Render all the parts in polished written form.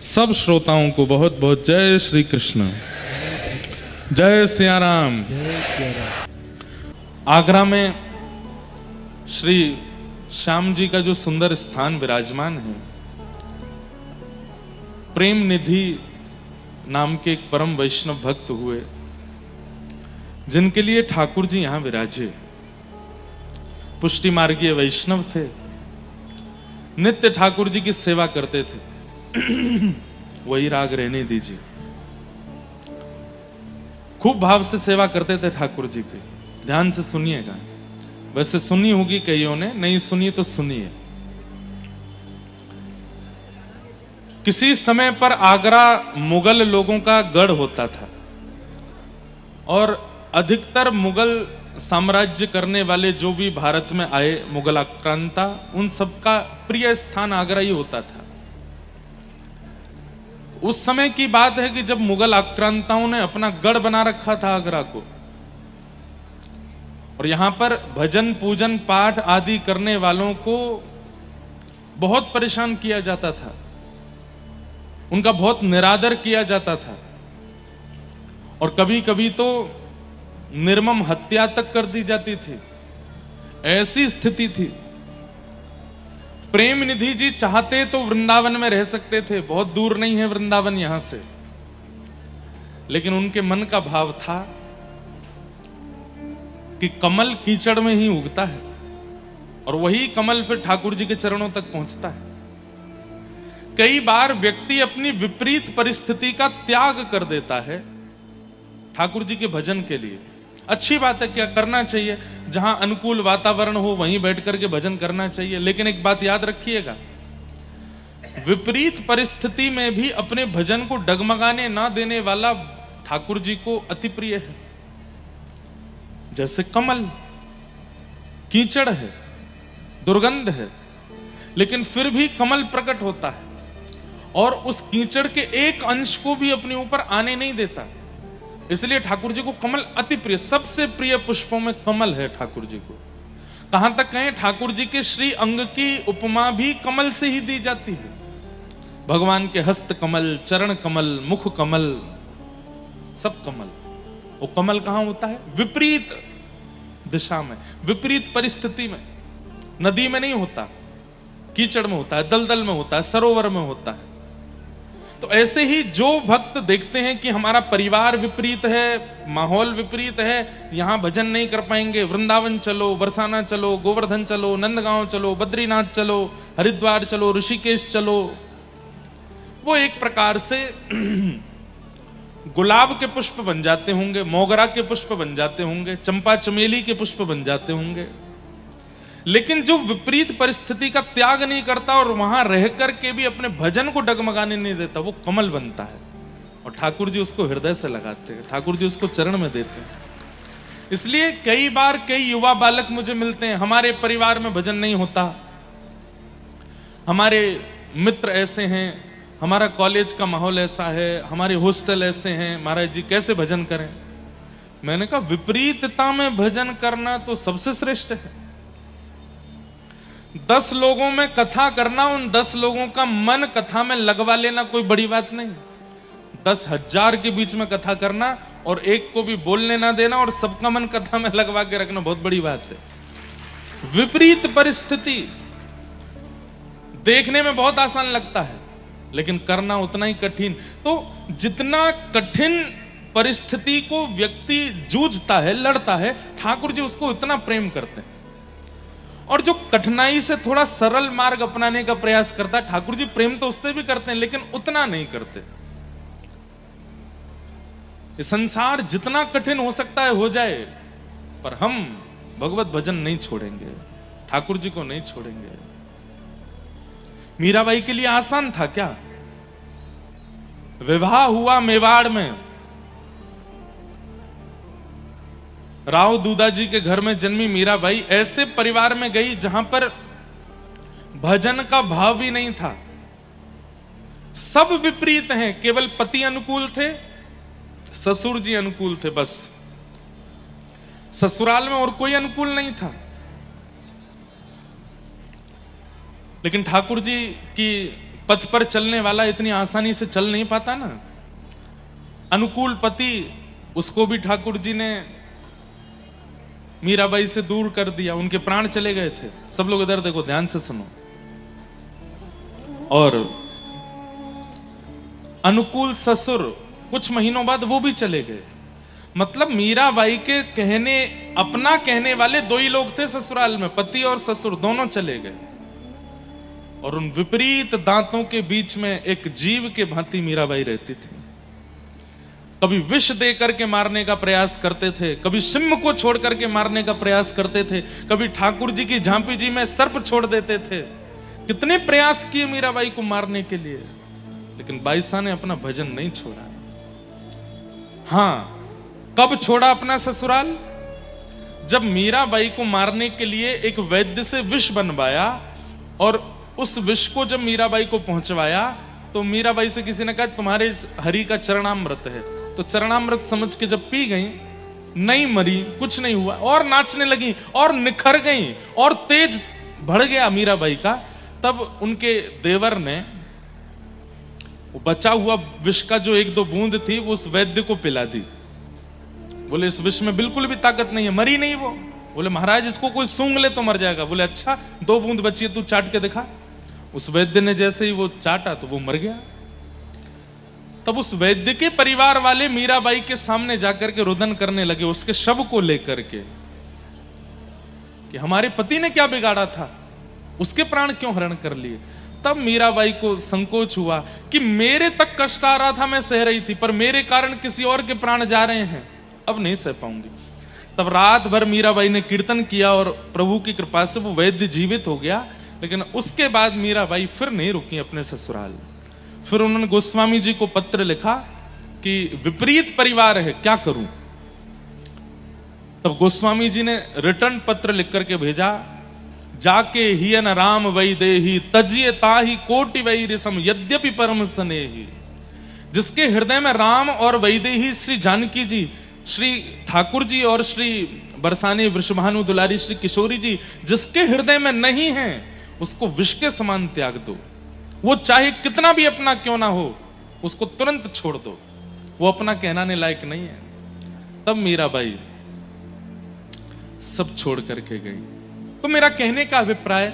सब श्रोताओं को बहुत बहुत जय श्री कृष्ण, जय सिया राम। आगरा में श्री श्याम जी का जो सुंदर स्थान विराजमान है, प्रेम निधि नाम के एक परम वैष्णव भक्त हुए, जिनके लिए ठाकुर जी यहां विराजे। पुष्टि मार्गीय वैष्णव थे, नित्य ठाकुर जी की सेवा करते थे। वही राग रहने दीजिए। खूब भाव से सेवा करते थे ठाकुर जी की। ध्यान से सुनिएगा, वैसे सुनी होगी कईयों ने, नहीं सुनी तो सुनिए। किसी समय पर आगरा मुगल लोगों का गढ़ होता था और अधिकतर मुगल साम्राज्य करने वाले जो भी भारत में आए, मुगल आक्रांता, उन सबका प्रिय स्थान आगरा ही होता था। उस समय की बात है कि जब मुगल आक्रांताओं ने अपना गढ़ बना रखा था आगरा को, और यहां पर भजन पूजन पाठ आदि करने वालों को बहुत परेशान किया जाता था, उनका बहुत निरादर किया जाता था, और कभी कभी तो निर्मम हत्या तक कर दी जाती थी। ऐसी स्थिति थी। प्रेम निधि जी चाहते तो वृंदावन में रह सकते थे, बहुत दूर नहीं है वृंदावन यहां से, लेकिन उनके मन का भाव था कि कमल कीचड़ में ही उगता है और वही कमल फिर ठाकुर जी के चरणों तक पहुंचता है। कई बार व्यक्ति अपनी विपरीत परिस्थिति का त्याग कर देता है ठाकुर जी के भजन के लिए। अच्छी बात है, क्या करना चाहिए, जहां अनुकूल वातावरण हो वहीं बैठ करके भजन करना चाहिए। लेकिन एक बात याद रखिएगा, विपरीत परिस्थिति में भी अपने भजन को डगमगाने ना देने वाला ठाकुर जी को अति प्रिय है। जैसे कमल कीचड़ है, दुर्गंध है, लेकिन फिर भी कमल प्रकट होता है और उस कीचड़ के एक अंश को भी अपने ऊपर आने नहीं देता। इसलिए ठाकुर जी को कमल अति प्रिय, सबसे प्रिय पुष्पों में कमल है ठाकुर जी को। कहां तक कहें, ठाकुर जी के श्री अंग की उपमा भी कमल से ही दी जाती है। भगवान के हस्त कमल, चरण कमल, मुख कमल, सब कमल। वो कमल कहां होता है? विपरीत दिशा में, विपरीत परिस्थिति में। नदी में नहीं होता, कीचड़ में होता है, दलदल में होता है, सरोवर में होता है। तो ऐसे ही जो भक्त देखते हैं कि हमारा परिवार विपरीत है, माहौल विपरीत है, यहां भजन नहीं कर पाएंगे, वृंदावन चलो, बरसाना चलो, गोवर्धन चलो, नंदगांव चलो, बद्रीनाथ चलो, हरिद्वार चलो, ऋषिकेश चलो, वो एक प्रकार से गुलाब के पुष्प बन जाते होंगे, मोगरा के पुष्प बन जाते होंगे, चंपा चमेली के पुष्प बन जाते होंगे। लेकिन जो विपरीत परिस्थिति का त्याग नहीं करता और वहां रह करके भी अपने भजन को डगमगाने नहीं देता, वो कमल बनता है। और ठाकुर जी उसको हृदय से लगाते हैं, ठाकुर जी उसको चरण में देते हैं। इसलिए कई बार कई युवा बालक मुझे मिलते हैं, हमारे परिवार में भजन नहीं होता, हमारे मित्र ऐसे हैं, हमारा कॉलेज का माहौल ऐसा है, हमारे हॉस्टल ऐसे हैं, महाराज जी कैसे भजन करें। मैंने कहा, विपरीतता में भजन करना तो सबसे श्रेष्ठ है। 10 लोगों में कथा करना, उन 10 लोगों का मन कथा में लगवा लेना कोई बड़ी बात नहीं। 10,000 के बीच में कथा करना और एक को भी बोलने ना देना और सबका मन कथा में लगवा के रखना बहुत बड़ी बात है। विपरीत परिस्थिति देखने में बहुत आसान लगता है, लेकिन करना उतना ही कठिन। तो जितना कठिन परिस्थिति को व्यक्ति जूझता है, लड़ता है, ठाकुर जी उसको इतना प्रेम करते हैं। और जो कठिनाई से थोड़ा सरल मार्ग अपनाने का प्रयास करता है, ठाकुर जी प्रेम तो उससे भी करते हैं, लेकिन उतना नहीं करते। ये संसार जितना कठिन हो सकता है हो जाए, पर हम भगवत भजन नहीं छोड़ेंगे, ठाकुर जी को नहीं छोड़ेंगे। मीराबाई के लिए आसान था क्या? विवाह हुआ मेवाड़ में, राव दूदा जी के घर में जन्मी मीराबाई ऐसे परिवार में गई जहां पर भजन का भाव भी नहीं था। सब विपरीत हैं, केवल पति अनुकूल थे, ससुर जी अनुकूल थे, बस ससुराल में और कोई अनुकूल नहीं था। लेकिन ठाकुर जी की पथ पर चलने वाला इतनी आसानी से चल नहीं पाता ना। अनुकूल पति, उसको भी ठाकुर जी ने मीराबाई से दूर कर दिया, उनके प्राण चले गए थे। सब लोग इधर देखो, ध्यान से सुनो। और अनुकूल ससुर कुछ महीनों बाद वो भी चले गए। मतलब मीराबाई के कहने, अपना कहने वाले दो ही लोग थे ससुराल में, पति और ससुर दोनों चले गए। और उन विपरीत दांतों के बीच में एक जीव के भांति मीराबाई रहती थी। कभी विष दे करके मारने का प्रयास करते थे, कभी सिंह को छोड़ करके मारने का प्रयास करते थे, कभी ठाकुर जी की झांपी जी में सर्प छोड़ देते थे। कितने प्रयास किए मीराबाई को मारने के लिए, लेकिन बाईसा ने अपना भजन नहीं छोड़ा। हां, कब छोड़ा अपना ससुराल? जब मीराबाई को मारने के लिए एक वैद्य से विष बनवाया, और उस विष को जब मीराबाई को पहुंचवाया तो मीराबाई से किसी ने कहा तुम्हारे हरि का चरणामृत है। तो चरणामृत समझ के जब पी गई, नहीं मरी, कुछ नहीं हुआ, और नाचने लगी और निखर गई और तेज बढ़ गया मीराबाई का। तब उनके देवर ने बचा हुआ विष का जो एक दो बूंद थी वो उस वैद्य को पिला दी। बोले इस विष में बिल्कुल भी ताकत नहीं है, मरी नहीं वो। बोले महाराज इसको कोई सूंघ ले तो मर जाएगा। बोले अच्छा, 2 बूंद बची है, तू चाट के दिखा। उस वैद्य ने जैसे ही वो चाटा तो वो मर गया। तब उस वैद्य के परिवार वाले मीराबाई के सामने जाकर के रुदन करने लगे उसके शव को लेकर के, कि हमारे पति ने क्या बिगाड़ा था, उसके प्राण क्यों हरण कर लिए। तब मीराबाई को संकोच हुआ कि मेरे तक कष्ट आ रहा था, मैं सह रही थी, पर मेरे कारण किसी और के प्राण जा रहे हैं, अब नहीं सह पाऊंगी। तब रात भर मीराबाई ने कीर्तन किया और प्रभु की कृपा से वो वैद्य जीवित हो गया। लेकिन उसके बाद मीराबाई फिर नहीं रुकी अपने ससुराल। फिर उन्होंने गोस्वामी जी को पत्र लिखा कि विपरीत परिवार है, क्या करूं। तब गोस्वामी जी ने रिटर्न पत्र लिख करके भेजा, जाके हियन राम वैदेही तजिए ताही कोटि वैरिसम यद्यपि परम स्नेही। जिसके हृदय में राम और वैदेही श्री जानकी जी, श्री ठाकुर जी और श्री बरसाने वृषभानु दुलारी श्री किशोरी जी जिसके हृदय में नहीं है, उसको विष के समान त्याग दो। वो चाहे कितना भी अपना क्यों ना हो, उसको तुरंत छोड़ दो, वो अपना कहलाने लायक नहीं है। तब मीराबाई सब छोड़ करके गई। तो मेरा कहने का अभिप्राय,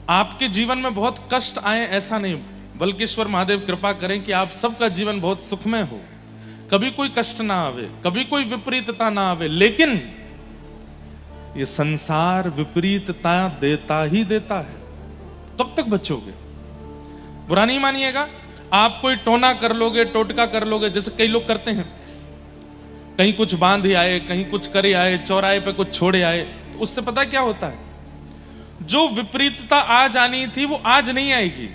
आपके जीवन में बहुत कष्ट आए ऐसा नहीं, बल्कि ईश्वर महादेव कृपा करें कि आप सबका जीवन बहुत सुखमय हो, कभी कोई कष्ट ना आवे, कभी कोई विपरीतता ना आवे। लेकिन ये संसार विपरीतता देता ही देता है, कब तक बचोगे? बुरा नहीं मानिएगा, आप कोई टोना कर लोगे, टोटका कर लोगे, जैसे कई लोग करते हैं, कहीं कुछ बांध ही आए, कहीं कुछ करे आए, चौराहे पे कुछ छोड़े आए, तो उससे पता क्या होता है, जो विपरीतता आज आनी थी वो आज नहीं आएगी,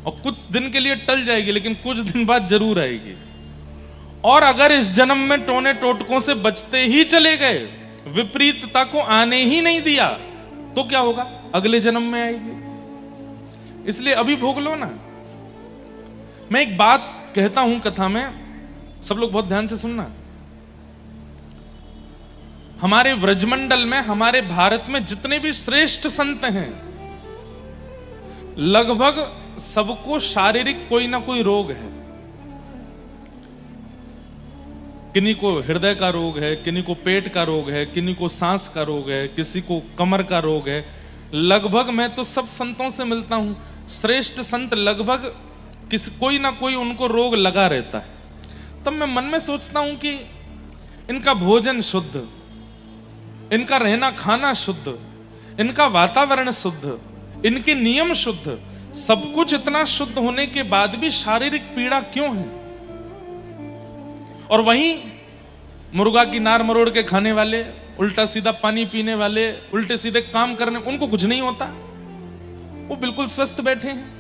और कुछ दिन के लिए टल जाएगी, लेकिन कुछ दिन बाद जरूर आएगी। और अगर इस जन्म में टोने टोटकों से बचते ही चले गए, विपरीतता को आने ही नहीं दिया, तो क्या होगा? अगले जन्म में आएगी। इसलिए अभी भोग लो ना। मैं एक बात कहता हूं कथा में, सब लोग बहुत ध्यान से सुनना। हमारे व्रजमंडल में, हमारे भारत में जितने भी श्रेष्ठ संत हैं, लगभग सबको शारीरिक कोई ना कोई रोग है। किन्हीं को हृदय का रोग है, किन्हीं को पेट का रोग है, किन्हीं को सांस का रोग है, किसी को कमर का रोग है। लगभग मैं तो सब संतों से मिलता हूं, श्रेष्ठ संत लगभग कोई ना कोई उनको रोग लगा रहता है। तब मैं मन में सोचता हूं कि इनका भोजन शुद्ध, इनका रहना खाना शुद्ध, इनका वातावरण शुद्ध, इनके नियम शुद्ध, सब कुछ इतना शुद्ध होने के बाद भी शारीरिक पीड़ा क्यों है? और वहीं मुर्गा की नार मरोड़ के खाने वाले, उल्टा सीधा पानी पीने वाले, उल्टे सीधे काम करने, उनको कुछ नहीं होता, वो बिल्कुल स्वस्थ बैठे हैं।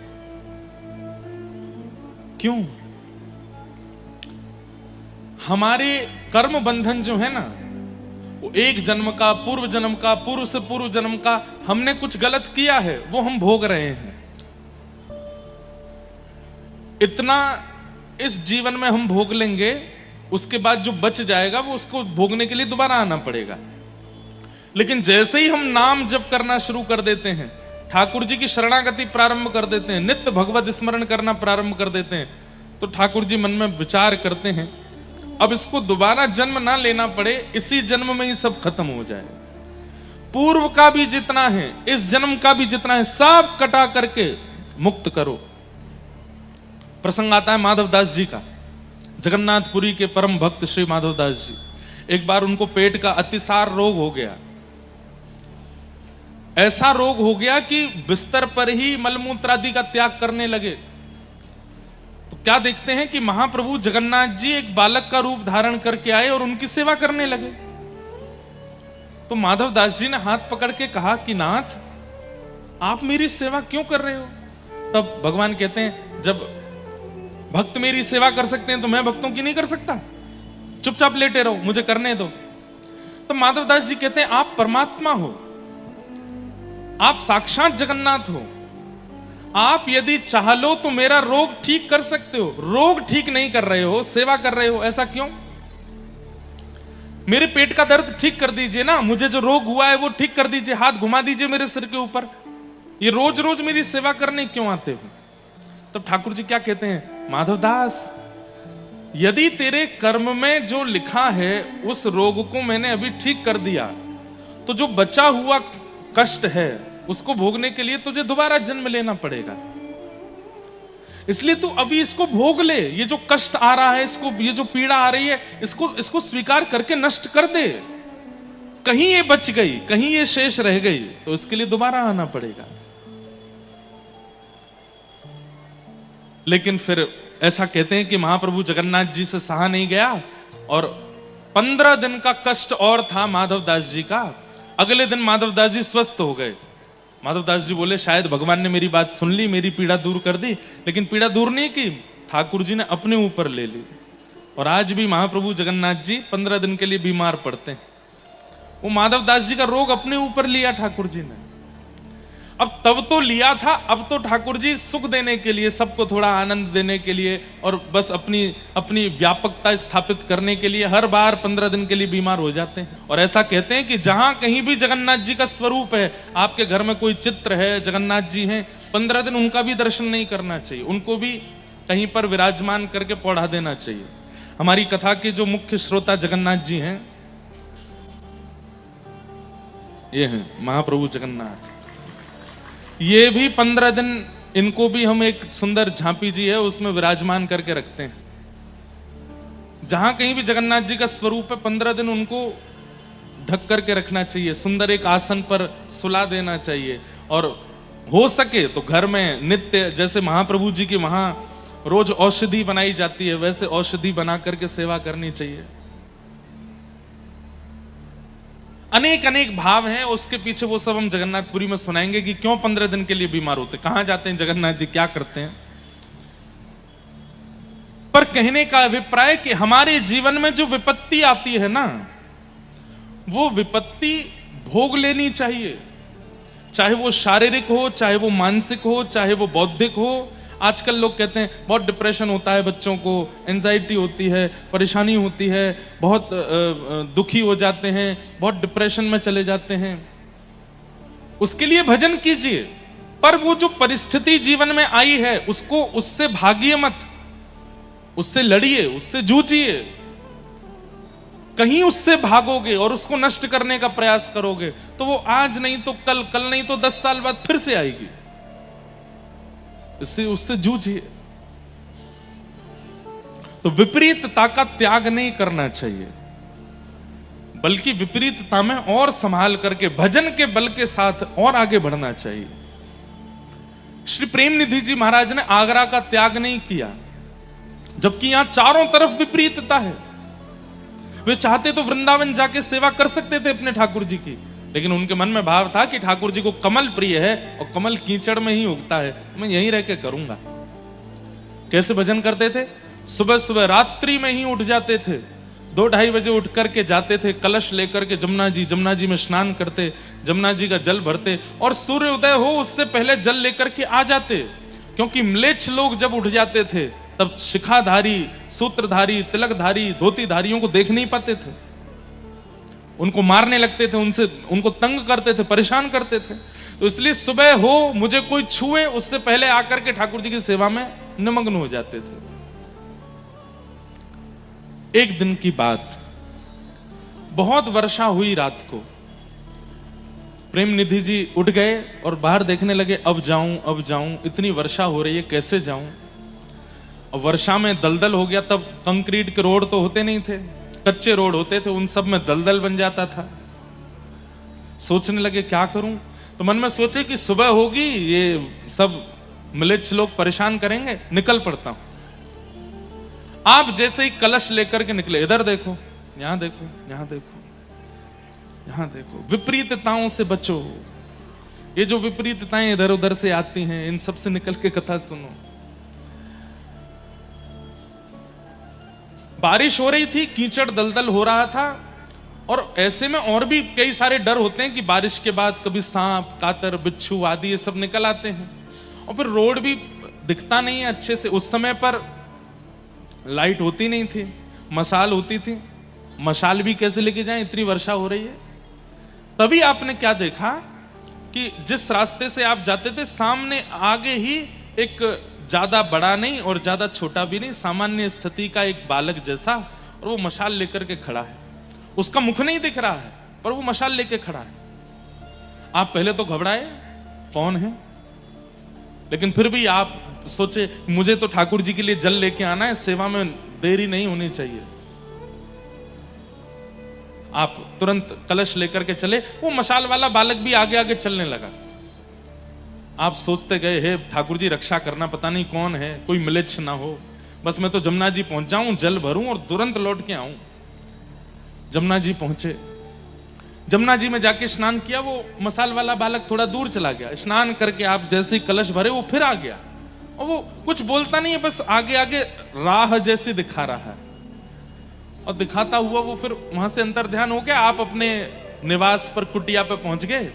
क्यों? हमारे कर्म बंधन जो है ना, वो एक जन्म का, पूर्व जन्म का, पूर्व से पूर्व जन्म का, हमने कुछ गलत किया है वो हम भोग रहे हैं। इतना इस जीवन में हम भोग लेंगे, उसके बाद जो बच जाएगा वो उसको भोगने के लिए दोबारा आना पड़ेगा। लेकिन जैसे ही हम नाम जप करना शुरू कर देते हैं, ठाकुर जी की शरणागति प्रारंभ कर देते हैं, नित्य भगवत स्मरण करना प्रारंभ कर देते हैं, तो ठाकुर जी मन में विचार करते हैं अब इसको दोबारा जन्म ना लेना पड़े, इसी जन्म में ही सब खत्म हो जाए। पूर्व का भी जितना है, इस जन्म का भी जितना है, सब कटा करके मुक्त करो। प्रसंग आता है माधवदास जी का, जगन्नाथपुरी के परम भक्त श्री माधवदास जी। एक बार उनको पेट का अतिसार रोग हो गया, ऐसा रोग हो गया कि बिस्तर पर ही मलमूत्र आदि का त्याग करने लगे। तो क्या देखते हैं कि महाप्रभु जगन्नाथ जी एक बालक का रूप धारण करके आए और उनकी सेवा करने लगे। तो माधवदास जी ने हाथ पकड़ के कहा कि नाथ, आप मेरी सेवा क्यों कर रहे हो? तब भगवान कहते हैं, जब भक्त मेरी सेवा कर सकते हैं तो मैं भक्तों की नहीं कर सकता? चुपचाप लेटे रहो, मुझे करने दो। तो माधवदास जी कहते हैं, आप परमात्मा हो, आप साक्षात जगन्नाथ हो, आप यदि चाह लो तो मेरा रोग ठीक कर सकते हो। रोग ठीक नहीं कर रहे हो, सेवा कर रहे हो, ऐसा क्यों? मेरे पेट का दर्द ठीक कर दीजिए ना, मुझे जो रोग हुआ है वो ठीक कर दीजिए, हाथ घुमा दीजिए मेरे सिर के ऊपर। ये रोज रोज मेरी सेवा करने क्यों आते हो? तब ठाकुर जी क्या कहते हैं, माधवदास, यदि तेरे कर्म में जो लिखा है उस रोग को मैंने अभी ठीक कर दिया, तो जो बचा हुआ कष्ट है उसको भोगने के लिए तुझे दोबारा जन्म लेना पड़ेगा। इसलिए तू अभी इसको भोग ले। ये जो कष्ट आ रहा है, इसको, ये जो पीड़ा आ रही है, इसको स्वीकार करके नष्ट कर दे। कहीं ये बच गई, कहीं ये शेष रह गई, तो इसके लिए दोबारा आना पड़ेगा। लेकिन फिर ऐसा कहते हैं कि महाप्रभु जगन्नाथ जी से सहा नहीं गया और 15 दिन का कष्ट और था माधवदास जी का। अगले दिन माधवदास जी स्वस्थ हो गए। माधवदास जी बोले, शायद भगवान ने मेरी बात सुन ली, मेरी पीड़ा दूर कर दी। लेकिन पीड़ा दूर नहीं की, ठाकुर जी ने अपने ऊपर ले ली। और आज भी महाप्रभु जगन्नाथ जी 15 दिन के लिए बीमार पड़ते हैं। वो माधवदास जी का रोग अपने ऊपर लिया ठाकुर जी ने। अब तब तो लिया था, अब तो ठाकुर जी सुख देने के लिए, सबको थोड़ा आनंद देने के लिए और बस अपनी व्यापकता स्थापित करने के लिए हर बार 15 दिन के लिए बीमार हो जाते हैं। और ऐसा कहते हैं कि जहां कहीं भी जगन्नाथ जी का स्वरूप है, आपके घर में कोई चित्र है, जगन्नाथ जी हैं, 15 दिन उनका भी दर्शन नहीं करना चाहिए, उनको भी कहीं पर विराजमान करके पौधा देना चाहिए। हमारी कथा के जो मुख्य श्रोता जगन्नाथ जी हैं, ये हैं महाप्रभु जगन्नाथ। ये भी 15 दिन, इनको भी हम एक सुंदर झांपी जी है उसमें विराजमान करके रखते हैं। जहां कहीं भी जगन्नाथ जी का स्वरूप है, 15 दिन उनको ढक करके रखना चाहिए, सुंदर एक आसन पर सुला देना चाहिए। और हो सके तो घर में नित्य, जैसे महाप्रभु जी की वहां रोज औषधि बनाई जाती है, वैसे औषधि बना करके सेवा करनी चाहिए। अनेक अनेक भाव हैं, उसके पीछे वो सब हम जगन्नाथपुरी में सुनाएंगे कि क्यों 15 दिन के लिए बीमार होते, कहां जाते हैं जगन्नाथ जी, क्या करते हैं। पर कहने का अभिप्राय कि हमारे जीवन में जो विपत्ति आती है ना, वो विपत्ति भोग लेनी चाहिए, चाहे वो शारीरिक हो, चाहे वो मानसिक हो, चाहे वो बौद्धिक हो। आजकल लोग कहते हैं बहुत डिप्रेशन होता है बच्चों को, एंजाइटी होती है, परेशानी होती है, बहुत दुखी हो जाते हैं, बहुत डिप्रेशन में चले जाते हैं। उसके लिए भजन कीजिए, पर वो जो परिस्थिति जीवन में आई है उसको, उससे भागिए मत, उससे लड़िए, उससे जूझिए। कहीं उससे भागोगे और उसको नष्ट करने का प्रयास करोगे तो वो आज नहीं तो कल, कल नहीं तो 10 साल बाद फिर से आएगी। इससे उससे जूझिए। तो विपरीतता का त्याग नहीं करना चाहिए, बल्कि विपरीतता में और संभाल करके भजन के बल के साथ और आगे बढ़ना चाहिए। श्री प्रेम निधि जी महाराज ने आगरा का त्याग नहीं किया, जबकि यहां चारों तरफ विपरीतता है। वे चाहते तो वृंदावन जाके सेवा कर सकते थे अपने ठाकुर जी की, लेकिन उनके मन में भाव था कि ठाकुर जी को कमल प्रिय है और कमल कीचड़ में ही उगता है, मैं यहीं रह के करूंगा। कैसे भजन करते थे? सुबह सुबह रात्रि में ही उठ जाते थे, 2-2:30 बजे उठ करके जाते थे, कलश लेकर के जमुना जी में स्नान करते, जमुना जी का जल भरते और सूर्य उदय हो उससे पहले जल लेकर के आ जाते। क्योंकि म्लेच्छ लोग जब उठ जाते थे तब शिखाधारी, सूत्रधारी, तिलकधारी, धोतीधारियों को देख नहीं पाते थे, उनको मारने लगते थे, उनको तंग करते थे, परेशान करते थे। तो इसलिए सुबह हो मुझे कोई छुए उससे पहले आकर के ठाकुर जी की सेवा में निमग्न हो जाते थे। एक दिन की बात, बहुत वर्षा हुई रात को। प्रेम निधि जी उठ गए और बाहर देखने लगे, अब जाऊं, इतनी वर्षा हो रही है, कैसे जाऊं। और वर्षा में दलदल हो गया, तब कंक्रीट के रोड तो होते नहीं थे, कच्चे रोड होते थे, उन सब में दलदल बन जाता था। सोचने लगे क्या करूं, तो मन में सोचे कि सुबह होगी, ये सब मिलेच्छ लोग परेशान करेंगे, निकल पड़ता हूं। आप जैसे ही कलश लेकर के निकले, इधर देखो, यहां देखो, यहां देखो, यहां देखो, विपरीतताओं से बचो। ये जो विपरीतताएं इधर उधर से आती हैं, इन सब से निकल के कथा सुनो। बारिश हो रही थी, कीचड़ दलदल हो रहा था, और ऐसे में और भी कई सारे डर होते हैं कि बारिश के बाद कभी सांप, कातर, बिच्छू आदि ये सब निकल आते हैं, और फिर रोड भी दिखता नहीं है अच्छे से। उस समय पर लाइट होती नहीं थी, मशाल होती थी, मशाल भी कैसे लेके जाएं, इतनी वर्षा हो रही है। तभी आपने क्या देखा कि जिस रास्ते से आप जाते थे, सामने आगे ही एक ज्यादा बड़ा नहीं और ज्यादा छोटा भी नहीं, सामान्य स्थिति का एक बालक जैसा, और वो मशाल लेकर के खड़ा है। उसका मुख नहीं दिख रहा है, पर वो मशाल लेके खड़ा है। आप पहले तो घबराए, कौन है, लेकिन फिर भी आप सोचे मुझे तो ठाकुर जी के लिए जल लेके आना है, सेवा में देरी नहीं होनी चाहिए। आप तुरंत कलश लेकर के चले। वो मशाल वाला बालक भी आगे आगे चलने लगा। आप सोचते गए, हे ठाकुर जी रक्षा करना, पता नहीं कौन है, कोई मिलेच्छ ना हो, बस मैं तो जमुना जी पहुंच जाऊं, जल भरूं और तुरंत लौट के आऊं। जमुना जी पहुंचे, जमुना जी में जाके स्नान किया। वो मसाल वाला बालक थोड़ा दूर चला गया। स्नान करके आप जैसे ही कलश भरे, वो फिर आ गया, और वो कुछ बोलता नहीं है, बस आगे आगे राह जैसे दिखा रहा है, और दिखाता हुआ वो फिर वहां से अंतर ध्यान हो गया। आप अपने निवास पर, कुटिया पे पहुंच गए।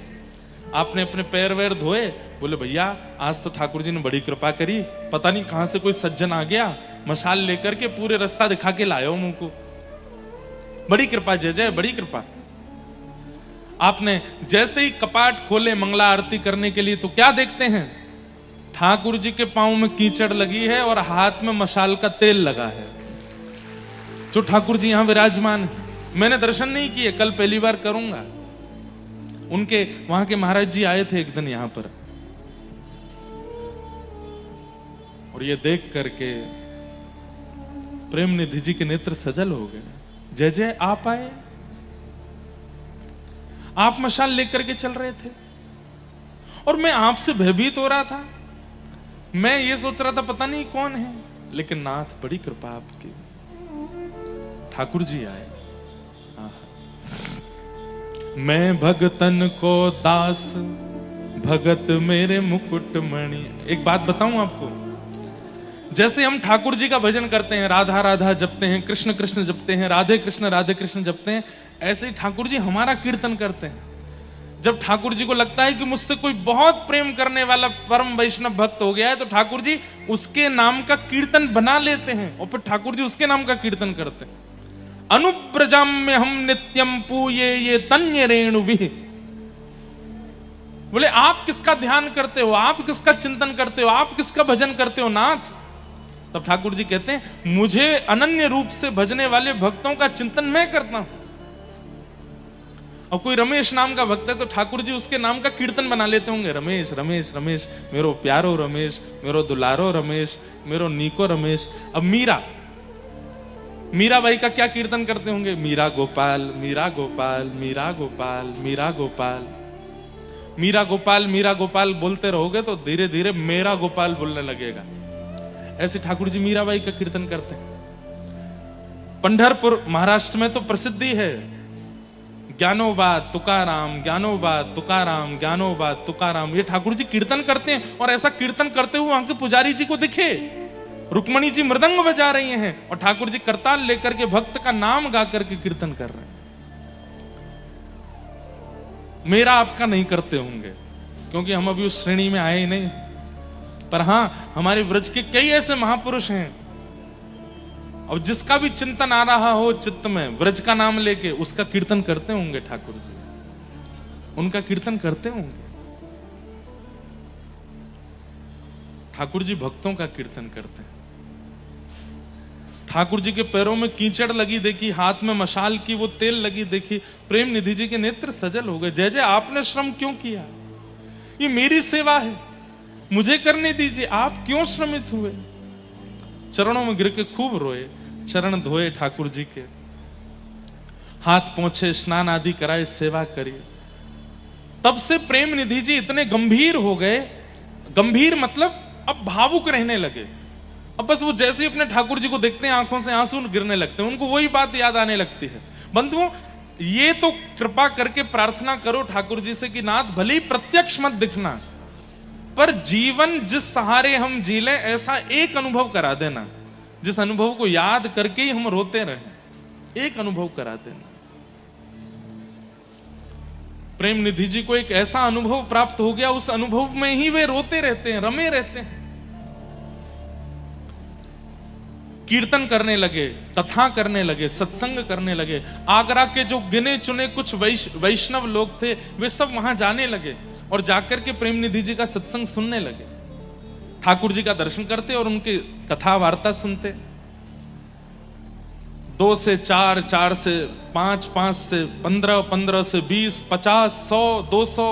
आपने अपने पैर वैर धोए, बोले भैया आज तो ठाकुर जी ने बड़ी कृपा करी, पता नहीं कहां से कोई सज्जन आ गया, मशाल लेकर के पूरे रास्ता दिखा के लाया मुंह को, बड़ी कृपा, जय जय, बड़ी कृपा। आपने जैसे ही कपाट खोले मंगला आरती करने के लिए, तो क्या देखते हैं, ठाकुर जी के पांव में कीचड़ लगी है और हाथ में मशाल का तेल लगा है। जो ठाकुर जी यहां विराजमान है, मैंने दर्शन नहीं किए, कल पहली बार करूंगा। उनके वहां के महाराज जी आए थे एक दिन यहां पर, और ये देख करके प्रेम निधि जी के नेत्र सजल हो गए। जय जय, आप आए, आप मशाल लेकर के चल रहे थे, और मैं आपसे भयभीत हो रहा था। मैं ये सोच रहा था पता नहीं कौन है, लेकिन नाथ बड़ी कृपा आपकी, ठाकुर जी आए। मैं भगतन को दास, भगत मेरे मुकुट मणि। एक बात बताऊं आपको, जैसे हम ठाकुर जी का भजन करते हैं, राधा राधा जपते हैं, कृष्ण कृष्ण जपते हैं, राधे कृष्ण जपते हैं, ऐसे ही ठाकुर जी हमारा कीर्तन करते हैं। जब ठाकुर जी को लगता है कि मुझसे कोई बहुत प्रेम करने वाला परम वैष्णव भक्त हो गया है, तो ठाकुर जी उसके नाम का कीर्तन बना लेते हैं, और फिर ठाकुर जी उसके नाम का कीर्तन करते हैं। अनुप्रजाम में हम नित्यम पूये ये तन्य रेणु भी। बोले आप किसका ध्यान करते हो, आप किसका चिंतन करते हो, आप किसका भजन करते हो नाथ। तब ठाकुर जी कहते हैं मुझे अनन्य रूप से भजने वाले भक्तों का चिंतन मैं करता हूं। और कोई रमेश नाम का भक्त है, तो ठाकुर जी उसके नाम का कीर्तन बना लेते होंगे, रमेश रमेश रमेश, मेरो प्यारो रमेश, मेरो दुलारो रमेश, मेरो नीको रमेश। अब मीरा बाई का क्या कीर्तन करते होंगे, मीरा गोपाल मीरा गोपाल मीरा गोपाल मीरा गोपाल। मीरा गोपाल मीरा गोपाल बोलते रहोगे तो धीरे धीरे मेरा गोपाल बोलने लगेगा। ऐसे ठाकुर जी मीराबाई का कीर्तन करते हैं। पंढरपुर महाराष्ट्र में तो प्रसिद्धि है, ज्ञानोबा तुकाराम, ज्ञानोबा तुकाराम, ज्ञानोबा तुकाराम। ये ठाकुर जी कीर्तन करते हैं, और ऐसा कीर्तन करते हुए वहां के पुजारी जी को दिखे, रुक्मणी जी मृदंग बजा रही हैं और ठाकुर जी करताल लेकर के भक्त का नाम गा करके कीर्तन कर रहे हैं। मेरा आपका नहीं करते होंगे, क्योंकि हम अभी उस श्रेणी में आए ही नहीं, पर हां हमारे ब्रज के कई ऐसे महापुरुष हैं, और जिसका भी चिंतन आ रहा हो चित्त में ब्रज का नाम लेके, उसका कीर्तन करते होंगे ठाकुर जी, उनका कीर्तन करते होंगे। ठाकुर जी भक्तों का कीर्तन करते हैं। ठाकुर जी के पैरों में कीचड़ लगी देखी, हाथ में मशाल की वो तेल लगी देखी, प्रेम निधि जी के नेत्र सजल हो गए। जय जय, आपने श्रम क्यों किया? ये मेरी सेवा है, मुझे करने दीजिए, आप क्यों श्रमित हुए? चरणों में गिर के खूब रोए, चरण धोए ठाकुर जी के, हाथ पोंछे, स्नान आदि कराए, सेवा करी। तब से प्रेम निधि जी इतने गंभीर हो गए, गंभीर मतलब अब भावुक रहने लगे। अब बस वो जैसे ही अपने ठाकुर जी को देखते हैं आंखों से आंसू गिरने लगते हैं, उनको वही बात याद आने लगती है। बंधुओं, ये तो कृपा करके प्रार्थना करो ठाकुर जी से कि नाथ भले ही प्रत्यक्ष मत दिखना, पर जीवन जिस सहारे हम जी लें ऐसा एक अनुभव करा देना, जिस अनुभव को याद करके ही हम रोते रहें, एक अनुभव करा देना। प्रेम निधि जी को एक ऐसा अनुभव प्राप्त हो गया, उस अनुभव में ही वे रोते रहते हैं, रमे रहते हैं। कीर्तन करने लगे, कथा करने लगे, सत्संग करने लगे। आगरा के जो गिने चुने कुछ वैष्णव लोग थे, वे सब वहां जाने लगे और जाकर के प्रेम निधि जी का सत्संग सुनने लगे। ठाकुर जी का दर्शन करते और उनकी कथा वार्ता सुनते। 2 से 4, 4 से 5, 5 से 15, 15 से 20, 50, 100, 200।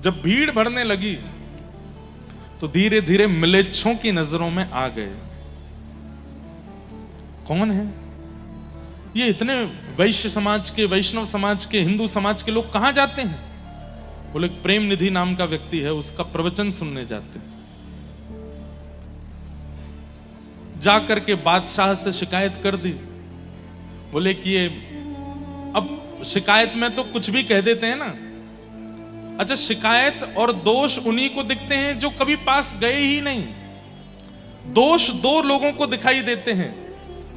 जब भीड़ बढ़ने लगी तो धीरे धीरे मिलेच्छों की नजरों में आ गए। कौन है ये? इतने वैश्य समाज के, वैष्णव समाज के, हिंदू समाज के लोग कहां जाते हैं? बोले प्रेम निधि नाम का व्यक्ति है, उसका प्रवचन सुनने जाते हैं। जाकर के बादशाह से शिकायत कर दी। बोले कि ये, अब शिकायत में तो कुछ भी कह देते हैं ना। अच्छा, शिकायत और दोष उन्हीं को दिखते हैं जो कभी पास गए ही नहीं। दोष 2 लोगों को दिखाई देते हैं,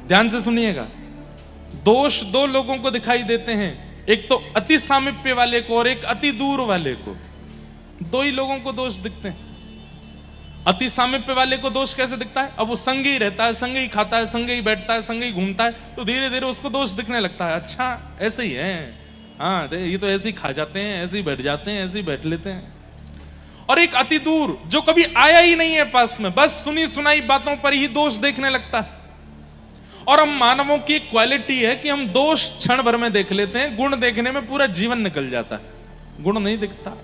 ध्यान से सुनिएगा। दोष 2 लोगों को दिखाई देते हैं, एक तो अति सामीप्य वाले को और एक अति दूर वाले को। 2 ही लोगों को दोष दिखते हैं। अति सामीप्य वाले को दोष कैसे दिखता है? अब वो संग ही रहता है, संग ही खाता है, संग ही बैठता है, संग ही घूमता है, तो धीरे धीरे उसको दोष दिखने लगता है। अच्छा ऐसे ही है, हाँ ये तो ऐसे ही खा जाते हैं, ऐसे ही बैठ जाते हैं, ऐसे ही बैठ लेते हैं। और एक अति दूर जो कभी आया ही नहीं है पास में, बस सुनी सुनाई बातों पर ही दोष देखने लगता है। और हम मानवों की एक क्वालिटी है कि हम दोष क्षण भर में देख लेते हैं, गुण देखने में पूरा जीवन निकल जाता है, गुण नहीं दिखता।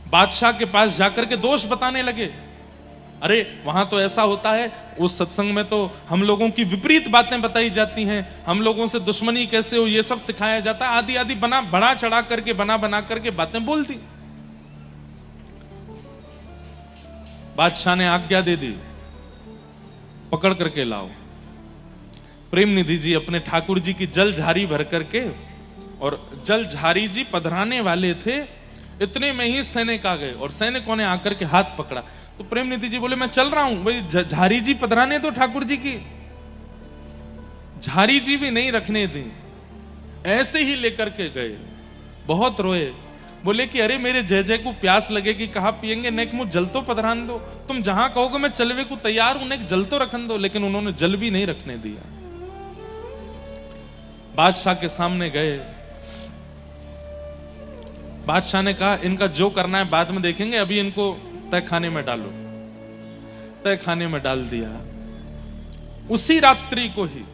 बादशाह के पास जाकर के दोष बताने लगे। अरे वहां तो ऐसा होता है, उस सत्संग में तो हम लोगों की विपरीत बातें बताई जाती हैं, हम लोगों से दुश्मनी कैसे हो ये सब सिखाया जाता है, आदि आदि बना चढ़ा करके बना करके बातें बोल दी। बादशाह ने आज्ञा दे दी, पकड़ करके लाओ। प्रेम निधि जी अपने ठाकुर जी की जल झारी भर करके, और जल झारी जी पधराने वाले थे, इतने में ही सैनिक आ गए और सैनिकों ने आकर के हाथ पकड़ा। तो प्रेम निधि जी बोले मैं चल रहा हूं, भाई झारी जी पधराने तो ठाकुर जी की। झारी जी भी नहीं रखने दी, ऐसे ही लेकर के गए। बहुत रोए, बोले कि अरे मेरे जय जय को प्यास लगेगी, कहां पिएंगे, नेक मुझ जल तो पधरान दो, तुम जहां कहोगे मैं चलवे को तैयार हूं, नेक जल तो रखन दो। लेकिन उन्होंने जल भी नहीं रखने दिया। बादशाह के सामने गए, बादशाह ने कहा इनका जो करना है बाद में देखेंगे, अभी इनको तय खाने में डालो। तय खाने में डाल दिया। उसी रात्रि को ही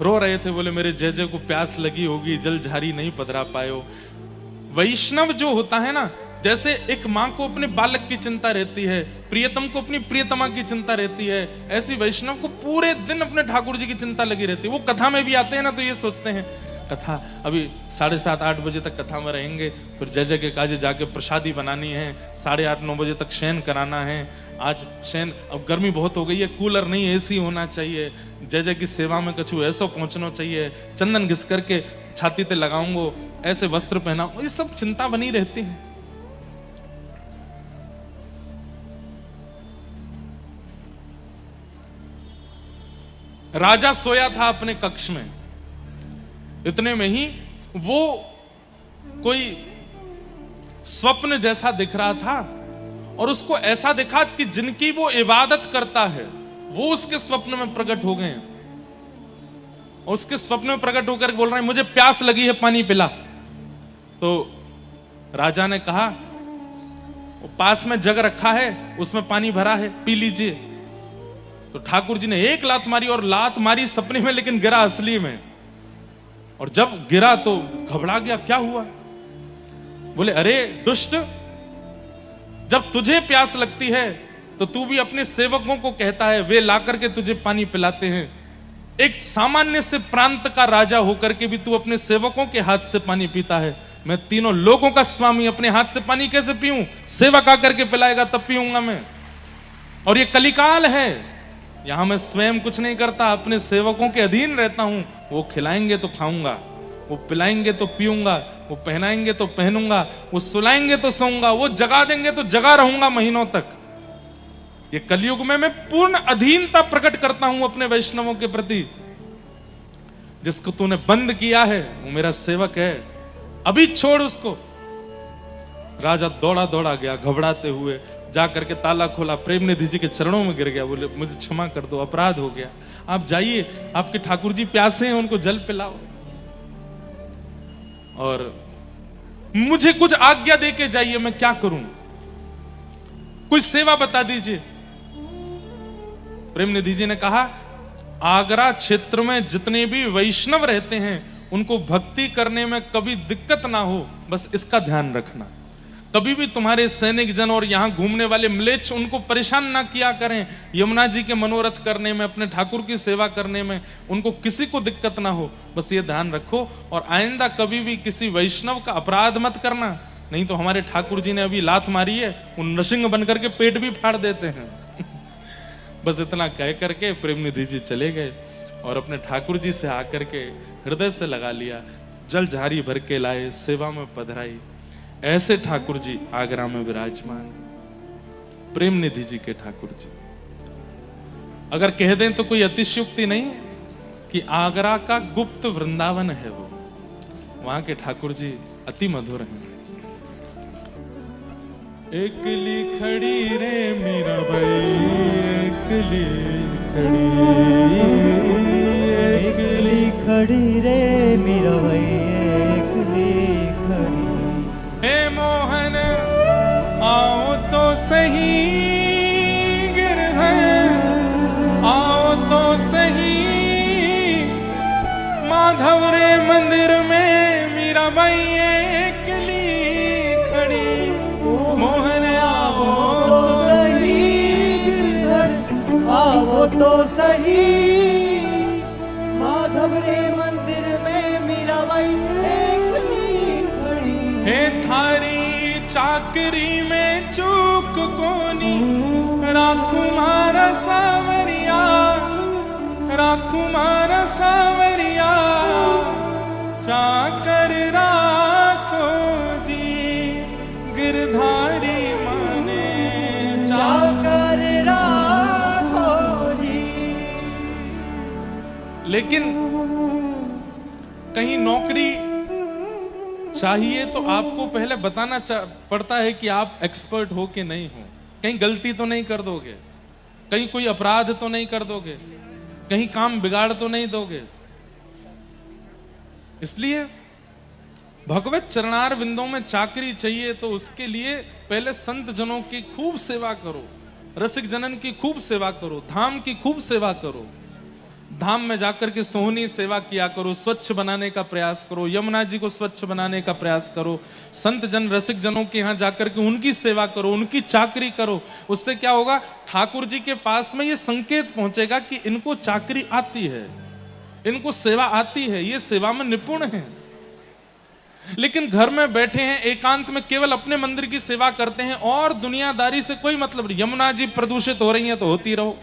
रो रहे थे, बोले मेरे जय जय को प्यास लगी होगी, जल झारी नहीं पधरा पायो। वैष्णव जो होता है ना, जैसे एक मां को अपने बालक की चिंता रहती है, प्रियतम को अपनी प्रियतमा की चिंता रहती है, ऐसी वैष्णव को पूरे दिन अपने ठाकुर जी की चिंता लगी रहती है। वो कथा में भी आते हैं ना, तो ये सोचते हैं कथा अभी 7:30 8 बजे तक कथा में रहेंगे, फिर जय जय के काजे जाके प्रसादी बनानी है, 8:30 9 बजे तक शयन कराना है। आज शयन, अब गर्मी बहुत हो गई है, कूलर नहीं एसी होना चाहिए, जय जय की सेवा में कछु ऐसा पहुंचना चाहिए, चंदन घिस करके छाती पे लगाऊंगो, ऐसे वस्त्र पहनाऊंगो, ये सब चिंता बनी रहती है। राजा सोया था अपने कक्ष में, इतने में ही वो कोई स्वप्न जैसा दिख रहा था, और उसको ऐसा दिखा कि जिनकी वो इबादत करता है वो उसके स्वप्न में प्रकट हो गए। और उसके स्वप्न में प्रकट होकर बोल रहे हैं मुझे प्यास लगी है, पानी पिला। तो राजा ने कहा पास में जग रखा है, उसमें पानी भरा है, पी लीजिए। तो ठाकुर जी ने एक लात मारी, और लात मारी सपने में, लेकिन गिरा असली में। और जब गिरा तो घबरा गया, क्या हुआ? बोले अरे दुष्ट, जब तुझे प्यास लगती है तो तू भी अपने सेवकों को कहता है, वे ला करके तुझे पानी पिलाते हैं। एक सामान्य से प्रांत का राजा होकर के भी तू अपने सेवकों के हाथ से पानी पीता है। मैं तीनों लोगों का स्वामी, अपने हाथ से पानी कैसे पीऊं? सेवक आकर के पिलाएगा तब पीऊंगा मैं। और ये कलिकाल है, यहां मैं स्वयं कुछ नहीं करता, अपने सेवकों के अधीन रहता हूं। वो खिलाएंगे तो खाऊंगा, वो पिलाएंगे तो पीऊंगा, वो पहनाएंगे तो पहनूंगा, वो सुलाएंगे तो सोऊंगा, वो जगा देंगे तो जगा रहूंगा महीनों तक। ये कलयुग में मैं पूर्ण अधीनता प्रकट करता हूं अपने वैष्णवों के प्रति। जिसको तूने बंद किया है वो मेरा सेवक है, अभी छोड़ उसको। राजा दौड़ा दौड़ा गया घबराते हुए, जाकर के ताला खोला, प्रेम निधि जी के चरणों में गिर गया। बोले मुझे क्षमा कर दो, अपराध हो गया, आप जाइए, आपके ठाकुर जी प्यासे हैं, उनको जल पिलाओ, और मुझे कुछ आज्ञा दे के जाइए, मैं क्या करूं, कुछ सेवा बता दीजिए। प्रेम निधि जी ने कहा, आगरा क्षेत्र में जितने भी वैष्णव रहते हैं उनको भक्ति करने में कभी दिक्कत ना हो, बस इसका ध्यान रखना। कभी भी तुम्हारे सैनिक जन और यहां घूमने वाले म्लेच्छ उनको परेशान ना किया करें। यमुना जी के मनोरथ करने में, अपने ठाकुर की सेवा करने में उनको किसी को दिक्कत ना हो, बस ये ध्यान रखो। और आइंदा कभी भी किसी वैष्णव का अपराध मत करना, नहीं तो हमारे ठाकुर जी ने अभी लात मारी है, वो नृसिंह बनकर के पेट भी फाड़ देते हैं। बस इतना कह करके प्रेम निधि जी चले गए और अपने ठाकुर जी से आकर के हृदय से लगा लिया, जल झारी भर के लाए, सेवा में पधराई। ऐसे ठाकुर जी आगरा में विराजमान, प्रेम निधि जी के ठाकुर जी। अगर कह दें तो कोई अतिशयोक्ति नहीं है कि आगरा का गुप्त वृंदावन है वो, वहां के ठाकुर जी अति मधुर हैं। एकली खड़ी रे मीरा बाई, एकली खड़ी, एकली खड़ी रे मीरा बाई, एकली खड़ी। हे मोहन आओ तो सही गिरधर, आओ तो सही, माधव रे मंदिर में मीरा बाई एकली खड़ी। मोहन आओ तो सही गिरधर, आओ तो सही, माधव रे मंदिर में मीरा बाई एकली खड़ी। हे थारी चाकरी में चूक कोनी, राखुमारा सावरिया, राखुमारा सावरिया, चाकर राखो जी गिरधारी माने, चाकर राखो जी। लेकिन कहीं नौकरी चाहिए तो आपको पहले बताना पड़ता है कि आप एक्सपर्ट हो कि नहीं हो, कहीं गलती तो नहीं कर दोगे, कहीं कोई अपराध तो नहीं कर दोगे, कहीं काम बिगाड़ तो नहीं दोगे। इसलिए भगवत चरणार विंदों में चाकरी चाहिए तो उसके लिए पहले संत जनों की खूब सेवा करो, रसिक जनन की खूब सेवा करो, धाम की खूब सेवा करो। धाम में जाकर के सोहनी सेवा किया करो, स्वच्छ बनाने का प्रयास करो, यमुना जी को स्वच्छ बनाने का प्रयास करो, संत जन रसिक जनों के यहाँ जाकर के उनकी सेवा करो, उनकी चाकरी करो। उससे क्या होगा, ठाकुर जी के पास में ये संकेत पहुंचेगा कि इनको चाकरी आती है, इनको सेवा आती है, ये सेवा में निपुण है। लेकिन घर में बैठे हैं, एकांत में केवल अपने मंदिर की सेवा करते हैं और दुनियादारी से कोई मतलब नहीं। यमुना जी प्रदूषित हो रही है तो होती रहो,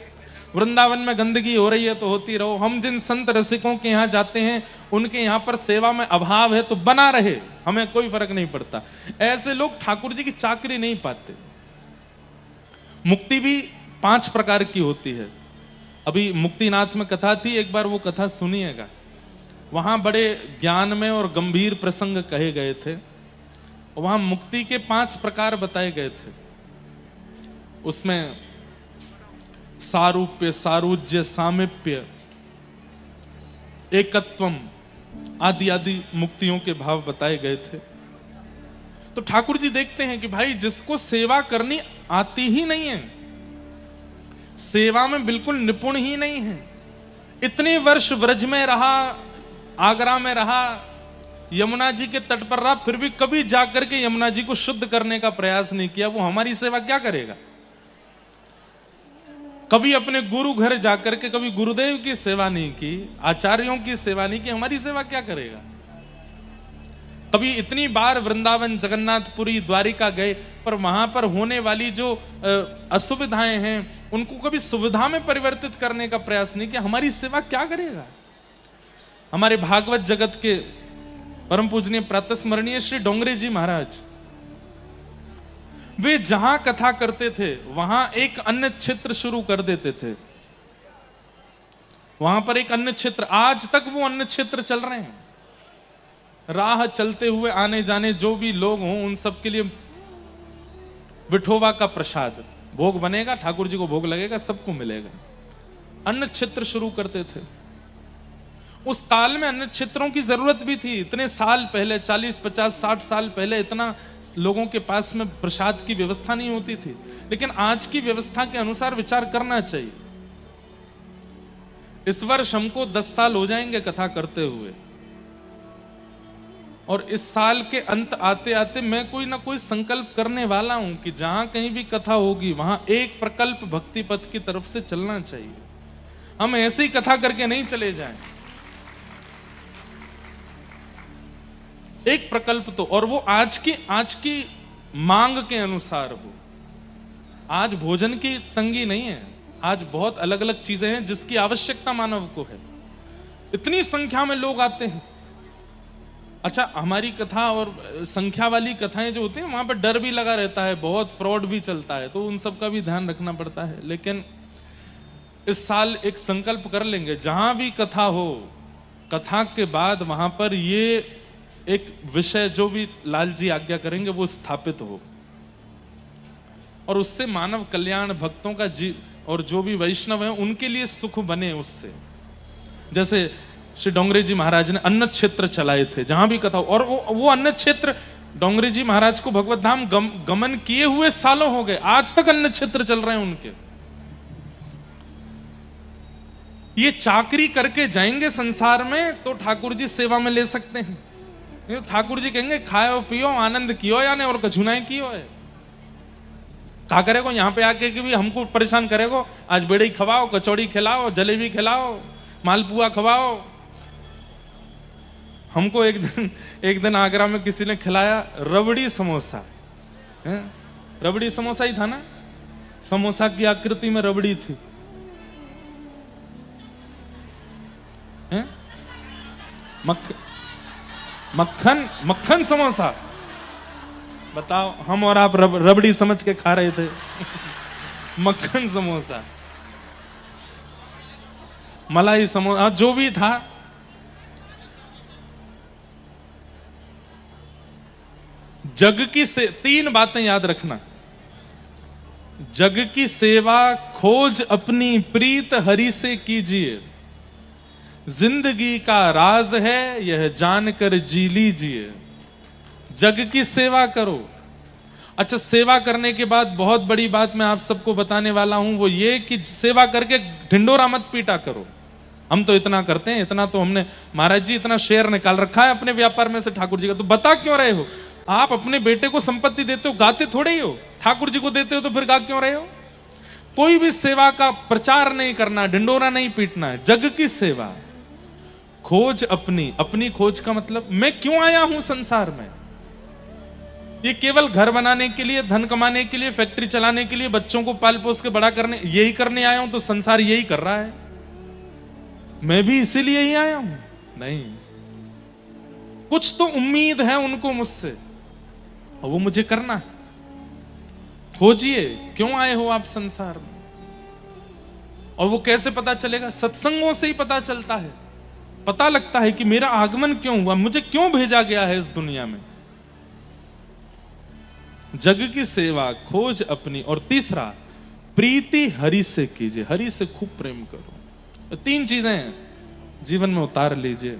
वृंदावन में गंदगी हो रही है तो होती रहो। हम जिन संत रसिकों के यहाँ जाते हैं उनके यहाँ पर सेवा में अभाव है तो बना रहे, हमें कोई फर्क नहीं पड़ता। ऐसे लोग ठाकुर जी की चाकरी नहीं पाते। मुक्ति भी 5 प्रकार की होती है। अभी मुक्तिनाथ में कथा थी, एक बार वो कथा सुनिएगा। वहां बड़े ज्ञान में और गंभीर प्रसंग कहे गए थे। वहां मुक्ति के 5 प्रकार बताए गए थे। उसमें सारूप्य, सारूज्य, सामीप्य, एकत्वम आदि आदि मुक्तियों के भाव बताए गए थे। तो ठाकुर जी देखते हैं कि भाई जिसको सेवा करनी आती ही नहीं है, सेवा में बिल्कुल निपुण ही नहीं है, इतने वर्ष व्रज में रहा, आगरा में रहा, यमुना जी के तट पर रहा, फिर भी कभी जाकर के यमुना जी को शुद्ध करने का प्रयास नहीं किया, वो हमारी सेवा क्या करेगा? कभी अपने गुरु घर जाकर के कभी गुरुदेव की सेवा नहीं की, आचार्यों की सेवा नहीं की, हमारी सेवा क्या करेगा? कभी इतनी बार वृंदावन, जगन्नाथपुरी, द्वारिका गए, पर वहां पर होने वाली जो असुविधाएं हैं उनको कभी सुविधा में परिवर्तित करने का प्रयास नहीं किया, हमारी सेवा क्या करेगा? हमारे भागवत जगत के परम पूजनीय प्रातस्मरणीय श्री डोंगरे जी महाराज, वे जहां कथा करते थे वहां एक अन्य क्षेत्र शुरू कर देते थे, वहां पर एक अन्य क्षेत्र, आज तक वो अन्य क्षेत्र चल रहे हैं। राह चलते हुए आने जाने जो भी लोग हों उन सब के लिए विठोबा का प्रसाद भोग बनेगा, ठाकुर जी को भोग लगेगा, सबको मिलेगा। अन्य क्षेत्र शुरू करते थे। उस काल में अन्य क्षेत्रों की जरूरत भी थी, इतने साल पहले, 40, 50, 60 साल पहले इतना लोगों के पास में प्रसाद की व्यवस्था नहीं होती थी, लेकिन आज की व्यवस्था के अनुसार विचार करना चाहिए। इस वर्ष हमको 10 साल हो जाएंगे कथा करते हुए, और इस साल के अंत आते आते मैं कोई ना कोई संकल्प करने वाला हूं कि जहां कहीं भी कथा होगी वहां एक प्रकल्प भक्ति पथ की तरफ से चलना चाहिए। हम ऐसे ही कथा करके नहीं चले जाएं, एक प्रकल्प तो, और वो आज की मांग के अनुसार हो। आज भोजन की तंगी नहीं है, आज बहुत अलग अलग चीजें हैं जिसकी आवश्यकता मानव को है। इतनी संख्या में लोग आते हैं। अच्छा, हमारी कथा और संख्या वाली कथाएं जो होती हैं वहां पर डर भी लगा रहता है, बहुत फ्रॉड भी चलता है, तो उन सब का भी ध्यान रखना पड़ता है। लेकिन इस साल एक संकल्प कर लेंगे, जहां भी कथा हो, कथा के बाद वहां पर ये एक विषय जो भी लाल जी आज्ञा करेंगे वो स्थापित हो, और उससे मानव कल्याण, भक्तों का और जो भी वैष्णव हैं उनके लिए सुख बने उससे। जैसे श्री डोंगरे जी महाराज ने अन्न क्षेत्र चलाए थे जहां भी कथा, और वो अन्न क्षेत्र डोंगरे जी महाराज को भगवत धाम गमन किए हुए सालों हो गए, आज तक अन्न क्षेत्र चल रहे हैं उनके। ये चाकरी करके जाएंगे संसार में तो ठाकुर जी सेवा में ले सकते हैं। ठाकुर जी कहेंगे खाओ पियो आनंद कियो, यानी और कछुनाएं कियो है। कहा करेगो यहाँ पे आके कि भी हमको परेशान करेगो, आज बेड़ी खवाओ, कचौड़ी खिलाओ, जलेबी खिलाओ, मालपुआ खवाओ। हमको एक दिन आगरा में किसी ने खिलाया रबड़ी समोसा, रबड़ी समोसा ही था ना, समोसा की आकृति में रबड़ी थी, मक्खन समोसा। बताओ, हम और आप रबड़ी समझ के खा रहे थे मक्खन समोसा, मलाई समोसा, जो भी था। जग की से 3 बातें याद रखना। जग की सेवा खोज अपनी प्रीत हरि से कीजिए, जिंदगी का राज है यह जानकर जी लीजिए। जग की सेवा करो। अच्छा, सेवा करने के बाद बहुत बड़ी बात मैं आप सबको बताने वाला हूं, वो ये कि सेवा करके ढिंडोरा मत पीटा करो। हम तो इतना करते हैं, इतना तो हमने, महाराज जी इतना शेयर निकाल रखा है अपने व्यापार में से ठाकुर जी का, तो बता क्यों रहे हो? आप अपने बेटे को संपत्ति देते हो, गाते थोड़े ही हो, ठाकुर जी को देते हो तो फिर गा क्यों रहे हो? कोई भी सेवा का प्रचार नहीं करना, ढिंडोरा नहीं पीटना है। जग की सेवा, खोज अपनी खोज का मतलब मैं क्यों आया हूं संसार में? ये केवल घर बनाने के लिए, धन कमाने के लिए, फैक्ट्री चलाने के लिए, बच्चों को पाल पोस के बड़ा करने, यही करने आया हूं तो संसार यही कर रहा है, मैं भी इसीलिए ही आया हूं? नहीं, कुछ तो उम्मीद है उनको मुझसे और वो मुझे करना है। खोजिए क्यों आए हो आप संसार में, और वो कैसे पता चलेगा? सत्संगों से ही पता चलता है, पता लगता है कि मेरा आगमन क्यों हुआ, मुझे क्यों भेजा गया है इस दुनिया में। जग की सेवा खोज अपनी, और तीसरा प्रीति हरि से कीजिए, हरि से खूब प्रेम करो। 3 चीजें जीवन में उतार लीजिए।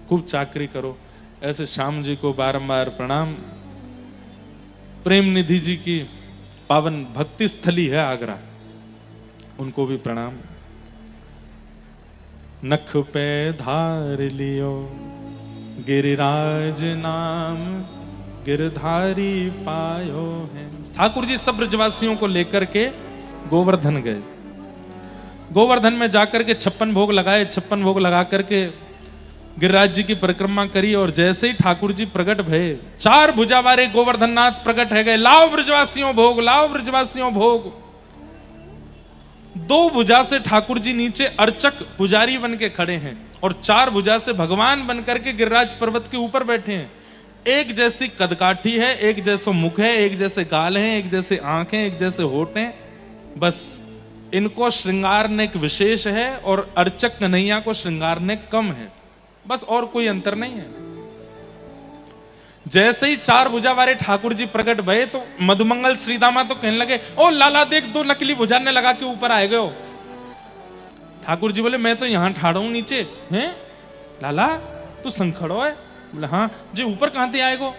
खूब चाकरी करो, ऐसे श्याम जी को बारंबार प्रणाम, प्रेम निधि जी की पावन भक्ति स्थली है आगरा, उनको भी प्रणाम। नख पे धार लियो गिरिराज नाम, गिरधारी पायो है। ठाकुर जी सब ब्रजवासियों को लेकर के गोवर्धन गए। गोवर्धन में जाकर के 56 भोग लगाए, 56 भोग लगा करके गिरिराज जी की परिक्रमा करी, और जैसे ही ठाकुर जी प्रकट भये, 4 भुजा वाले गोवर्धन नाथ प्रकट है गए। लाओ ब्रजवासियों भोग, लाओ ब्रजवासियों भोग। 2 भुजा से ठाकुर जी नीचे अर्चक पुजारी बन के खड़े हैं, और 4 भुजा से भगवान बन करके गिरिराज पर्वत के ऊपर बैठे हैं। एक जैसी कदकाठी है, एक जैसा मुख है, एक जैसे गाल हैं, एक जैसे आंख हैं, एक जैसे होठ हैं। बस इनको श्रृंगारने एक विशेष है, और अर्चक कन्हैया को श्रृंगारने कम है, बस और कोई अंतर नहीं है। जैसे ही 4 भुजा वाले ठाकुर जी प्रकट भये तो मधुमंगल श्रीदामा तो कहने लगे, ओ लाला देख 2 नकली भुजा ने लगा के ऊपर आए गए हो। ठाकुर जी बोले, मैं तो यहां ठाड़ा हूं नीचे। हैं लाला तू संखड़ो है? बोले हाँ जी। ऊपर कहां से आएगो?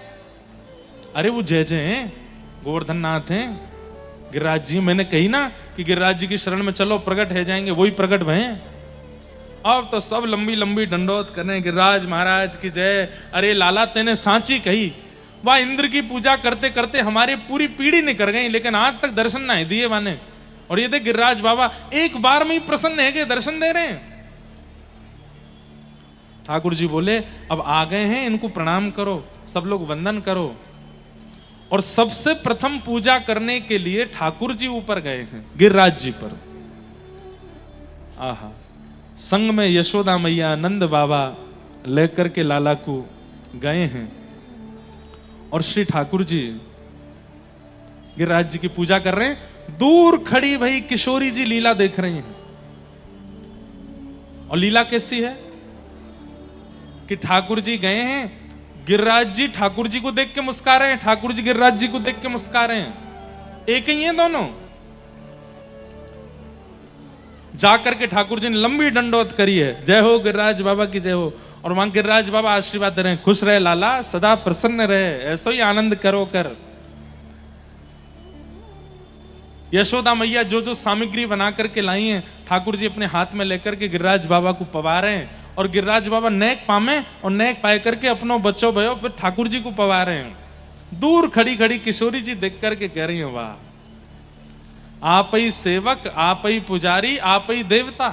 अरे वो जय जय हैं, गोवर्धन नाथ हैं, गिरिराज जी। मैंने कही ना कि गिरिराज जी की शरण में चलो प्रकट है जाएंगे, वही प्रकट भये। अब तो सब लंबी लंबी दंडोत करें, गिरिराज महाराज की जय। अरे लाला तेने सांची कही, वह इंद्र की पूजा करते करते हमारी पूरी पीढ़ी निकल गई, लेकिन आज तक दर्शन ना दिए वाने। और ये देख गिरिराज बाबा एक बार में ही प्रसन्न है कि दर्शन दे रहे हैं। ठाकुर जी बोले, अब आ गए हैं, इनको प्रणाम करो, सब लोग वंदन करो। और सबसे प्रथम पूजा करने के लिए ठाकुर जी ऊपर गए हैं, गिरिराज जी पर। आहा, संग में यशोदा मैया, नंद बाबा लेकर के लाला को गए हैं, और श्री ठाकुर जी गिरिराज जी की पूजा कर रहे हैं। दूर खड़ी भाई किशोरी जी लीला देख रही हैं। और लीला कैसी है कि ठाकुर जी गए हैं, गिरिराज जी ठाकुर जी को देख के मुस्कुरा रहे हैं, ठाकुर जी गिरिराज जी को देख के मुस्कुरा रहे हैं। एक ही है दोनों। जाकर के ठाकुर जी ने लंबी दंडोत करी है, जय हो गिरिराज बाबा की जय हो। और वहां गिरिराज बाबा आशीर्वाद दे रहे हैं, खुश रहे लाला, सदा प्रसन्न रहे, ऐसा ही आनंद करो कर। यशोदा मैया जो जो सामग्री बना करके लाई हैं, ठाकुर जी अपने हाथ में लेकर के गिरिराज बाबा को पवा रहे हैं। और गिरिराज बाबा नेक पामे, और नेक पाए करके अपनों बच्चों भयो फिर ठाकुर जी को पवा रहे हैं। दूर खड़ी खड़ी किशोरी जी देख करके कह रही हैं, वाह, आप ही सेवक, आप ही पुजारी, आप ही देवता,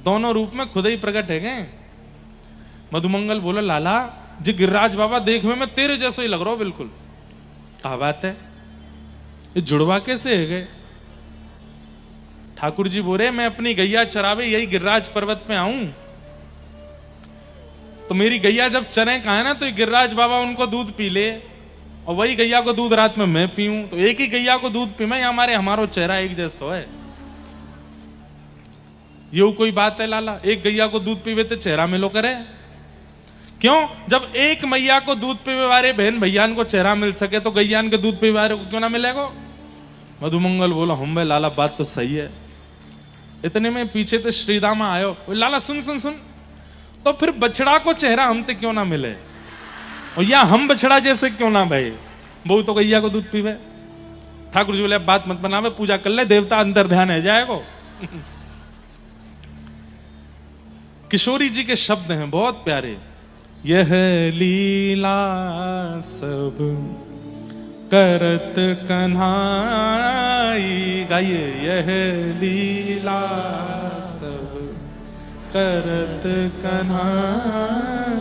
दोनों रूप में खुद ही प्रकट है गए। मधुमंगल बोला, लाला जी गिरिराज बाबा देखने में तेरे जैसे ही लग रहा हो बिल्कुल। क्या बात है, ये जुड़वा कैसे है गए? ठाकुर जी बोले, मैं अपनी गैया चरावे यही गिरिराज पर्वत पे आऊं, तो मेरी गैया जब चरे कहा है ना, तो गिरिराज बाबा उनको दूध पी ले, और वही गैया को दूध रात में मैं पीऊं, तो एक ही गैया को दूध पी मैं, हमारो चेहरा एक जैसा है। ये कोई बात है लाला? एक गैया को दूध पीवे तो चेहरा मिलो करे? क्यों? जब एक मैया को दूध पीवे वाले बहन भैयान को चेहरा मिल सके, तो गैयान के दूध पीवे वाले को क्यों ना मिलेगा? मधुमंगल बोला, हम भाई लाला बात तो सही है। इतने में पीछे तो श्रीदामा आयो, लाला सुन सुन सुन, तो फिर बछड़ा को चेहरा हमते क्यों ना मिले, और या हम बछड़ा जैसे क्यों ना भाई, बहु तो गैया को दूध पीवे। ठाकुर जी बोले, बात मत बनावे, पूजा कर ले, देवता अंतर ध्यान है जाएगो। किशोरी जी के शब्द हैं बहुत प्यारे, यह लीला सब करत कन्हाई, गाइए, यह लीला सब करत कन्हाई,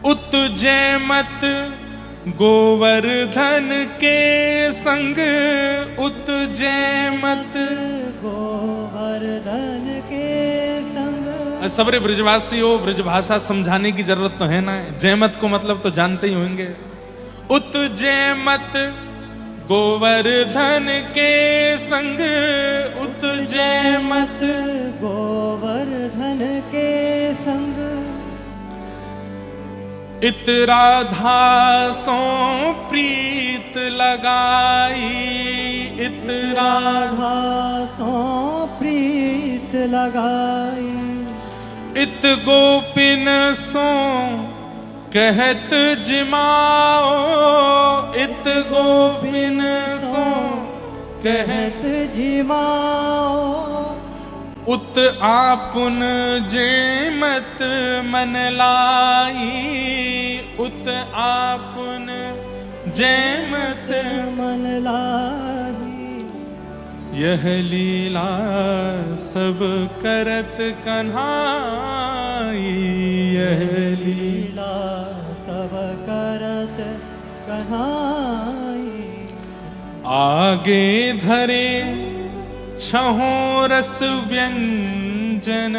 उत्जय मत गोवर्धन के संग, उत्जय मत गोवर्धन के संग। सबरे ब्रजवासी हो, ब्रज भाषा समझाने की जरूरत तो है ना, जयमत को मतलब तो जानते ही होंगे। उत्जय मत गोवर्धन के संग, उत्जय मत गोवर्धन के संग, इत राधा सो प्रीत लगाई, इत राधा सो प्रीत लगाई, इत गोपिन सो कहत जिमाओ इत गोपिन सो, कहत जिमाओ उत आपुन जेमत मन लाई, उत आपुन जेमत मन लागी। यह लीला सब करत कन्हाई, यह लीला लीला सब करत कन्हाई। आगे धरे छहों रस व्यंजन,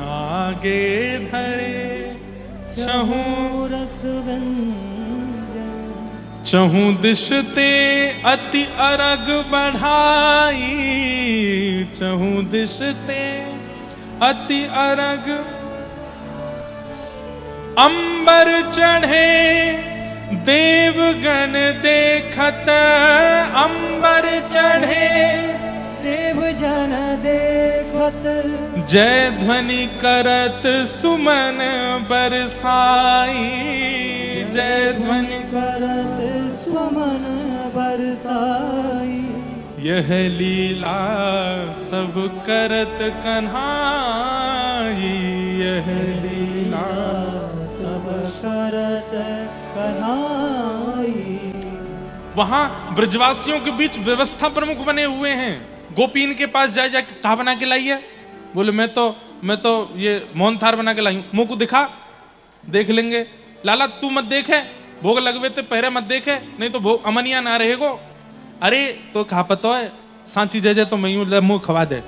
आगे धरे छहों रस व्यंजन। चहु दिश ते अति अरग बढ़ाई, चहु दिश ते अति अरग। अंबर चढ़े देवगण देखत, अंबर चढ़े देवजन देखत, जय ध्वनि करत सुमन बरसाई, जय ध्वनि करत सुमन बरसाई। यह लीला सब करत कन्हाई, यह लीला सब करत कन्हाई। वहां ब्रजवासियों के बीच व्यवस्था प्रमुख बने हुए हैं। गोपीन के पास जाए जाके कहा बना के लाई है? बोले मैं तो ये मोहन थार बना के लाई हूं। मुंह को दिखा, देख लेंगे। लाला तू मत देखे, भोग लगवे ते पहरे मत देखे, नहीं तो भोग अमनिया ना रहेगो। अरे तो कहा पता है सांची जय तो मैं मुंह खवा दे।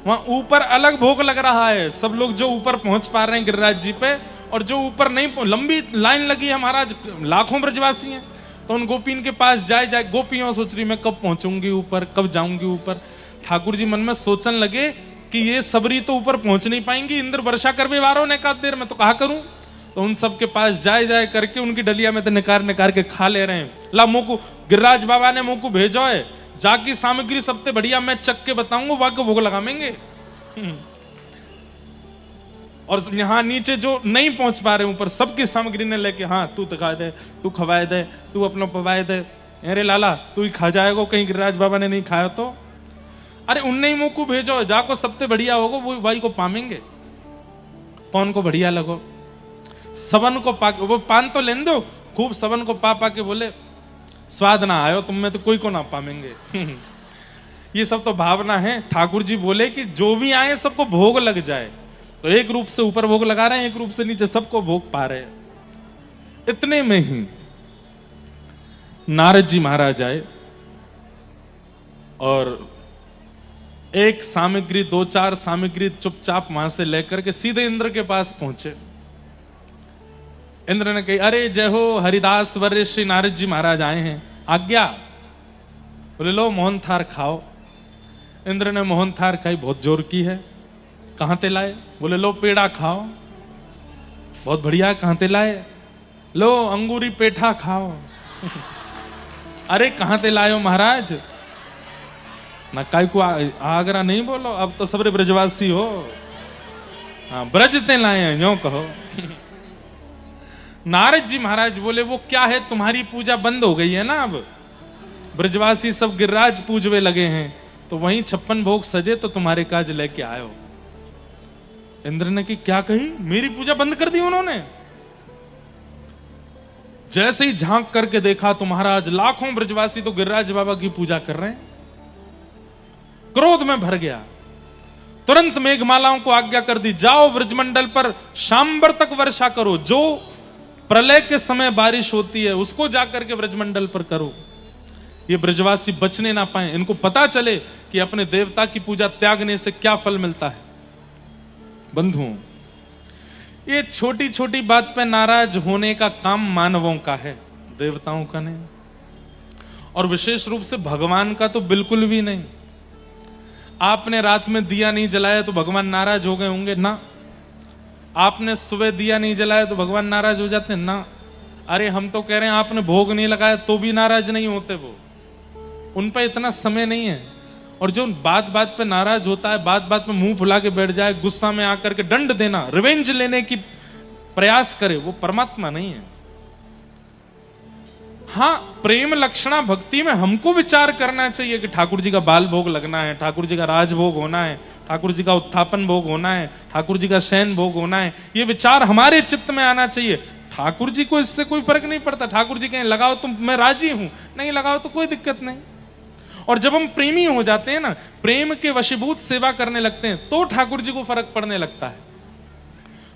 वहां ऊपर अलग भोग लग रहा है। सब लोग जो ऊपर पहुंच पा रहे हैं गिरिराज जी पे, और जो ऊपर नहीं, लंबी लाइन लगी है महाराज, लाखों ब्रजवासी हैं। तो उन गोपीन के पास जाए गोपियों सोच रही मैं कब पहुंचूंगी ऊपर, कब जाऊंगी ऊपर। ठाकुर जी मन में सोचने लगे कि ये सबरी तो ऊपर पहुंच नहीं पाएंगी, इंद्र वर्षा करवे वारों ने कहा देर में तो कहा करूं। तो उन सब के पास जाए करके उनकी डलिया में तो निकार के खा ले रहे हैं। ला मुंह को गिरिराज बाबा ने मुंह को भेजो है, जाकी सामग्री सबसे बढ़िया मैं चक के बताऊंगा, वहां को भोग लगाएंगे। और यहाँ नीचे जो नहीं पहुंच पा रहे ऊपर, सबकी सामग्री ने लेके, हाँ तू तो खा दे, तू खवाए दे, तू अपना पवाए दे। अरे लाला तू ही खा जाएगा, कहीं गिरिराज बाबा ने नहीं खाया तो। अरे उनने ही मुंह को भेजो, जाको सबसे बढ़िया होगा वो भाई को पामेंगे। कौन को बढ़िया लगो, सबन को पा, वो पान तो लेन दो खूब, सबन को पा के बोले स्वाद ना आयो तुम में तो कोई को ना पामेंगे। ये सब तो भावना है। ठाकुर जी बोले कि जो भी आए सबको भोग लग जाए। तो एक रूप से ऊपर भोग लगा रहे हैं, एक रूप से नीचे सबको भोग पा रहे हैं। इतने में ही नारद जी महाराज आए और एक सामग्री, 2-4 सामग्री चुपचाप वहां से लेकर के सीधे इंद्र के पास पहुंचे। इंद्र ने कही अरे जय हो हरिदास वर्य श्री नारद जी महाराज आए हैं, आज्ञा। बोले लो मोहन थार खाओ। इंद्र ने मोहन थार खाई, बहुत जोर की है। कहां ते लाए? बोले लो पेड़ा खाओ। बहुत बढ़िया, कहां ते लाए? लो अंगूरी पेठा खाओ। अरे कहां ते लाए हो महाराज? ना काय को आगरा नहीं बोलो, अब तो सबरे ब्रजवासी हो। हाँ ब्रज ते लाए हैं यूं कहो। नारद जी महाराज बोले वो क्या है, तुम्हारी पूजा बंद हो गई है ना, अब ब्रजवासी सब गिरिराज पूजवे लगे हैं, तो वहीं 56 भोग सजे तो तुम्हारे काज लेके आयो। इंद्र ने की क्या कही, मेरी पूजा बंद कर दी उन्होंने। जैसे ही झांक करके देखा तो महाराज लाखों ब्रजवासी तो गिरिराज बाबा की पूजा कर रहे हैं। क्रोध में भर गया, तुरंत मेघमालाओं को आज्ञा कर दी, जाओ ब्रजमंडल पर शाम्बर तक वर्षा करो, जो प्रलय के समय बारिश होती है उसको जाकर के ब्रजमंडल पर करो। ये ब्रजवासी बचने ना पाए, इनको पता चले कि अपने देवता की पूजा त्यागने से क्या फल मिलता है। बंधुओं, ये छोटी छोटी बात पे नाराज होने का काम मानवों का है, देवताओं का नहीं, और विशेष रूप से भगवान का तो बिल्कुल भी नहीं। आपने रात में दिया नहीं जलाया तो भगवान नाराज हो गए होंगे ना? आपने सुबह दिया नहीं जलाया तो भगवान नाराज हो जाते ना? अरे हम तो कह रहे हैं आपने भोग नहीं लगाया तो भी नाराज नहीं होते, वो उन पर इतना समय नहीं है। और जो बात बात पे नाराज होता है, बात बात में मुंह फुला के बैठ जाए, गुस्सा में आकर के दंड देना, रिवेंज लेने की प्रयास करे, वो परमात्मा नहीं है। हाँ, प्रेम लक्षणा भक्ति में हमको विचार करना चाहिए कि ठाकुर जी का बाल भोग लगना है, ठाकुर जी का राज भोग होना है, ठाकुर जी का उत्थापन भोग होना है, ठाकुर जी का शयन भोग होना है। ये विचार हमारे चित्त में आना चाहिए। ठाकुर जी को इससे कोई फर्क नहीं पड़ता। ठाकुर जी कहें लगाओ तो मैं राजी हूं, नहीं लगाओ तो कोई दिक्कत नहीं। और जब हम प्रेमी हो जाते हैं ना, प्रेम के वशीभूत सेवा करने लगते हैं, तो ठाकुर जी को फर्क पड़ने लगता है।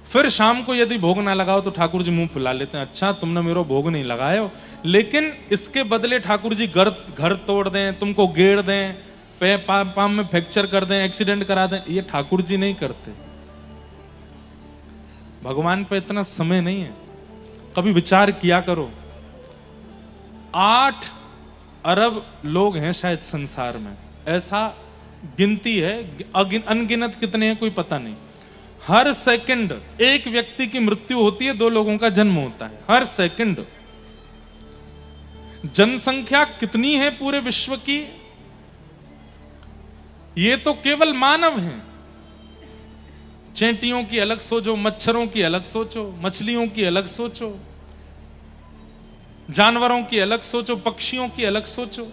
फिर शाम को यदि भोग ना लगाओ तो ठाकुर जी मुंह फुला लेते हैं, अच्छा तुमने मेरा भोग नहीं लगाया हो। लेकिन इसके बदले ठाकुर जी घर तोड़ दें, तुमको गेड़ दें, पाम में फ्रैक्चर कर दें, एक्सीडेंट करा दें, ये ठाकुर जी नहीं करते। भगवान पे इतना समय नहीं है। कभी विचार किया करो, 8 अरब लोग हैं शायद संसार में, ऐसा गिनती है, अनगिनत कितने हैं कोई पता नहीं। हर सेकंड एक व्यक्ति की मृत्यु होती है, 2 लोगों का जन्म होता है हर सेकंड। जनसंख्या कितनी है पूरे विश्व की? ये तो केवल मानव हैं। चेंटियों की अलग सोचो, मच्छरों की अलग सोचो, मछलियों की अलग सोचो, जानवरों की अलग सोचो, पक्षियों की अलग सोचो।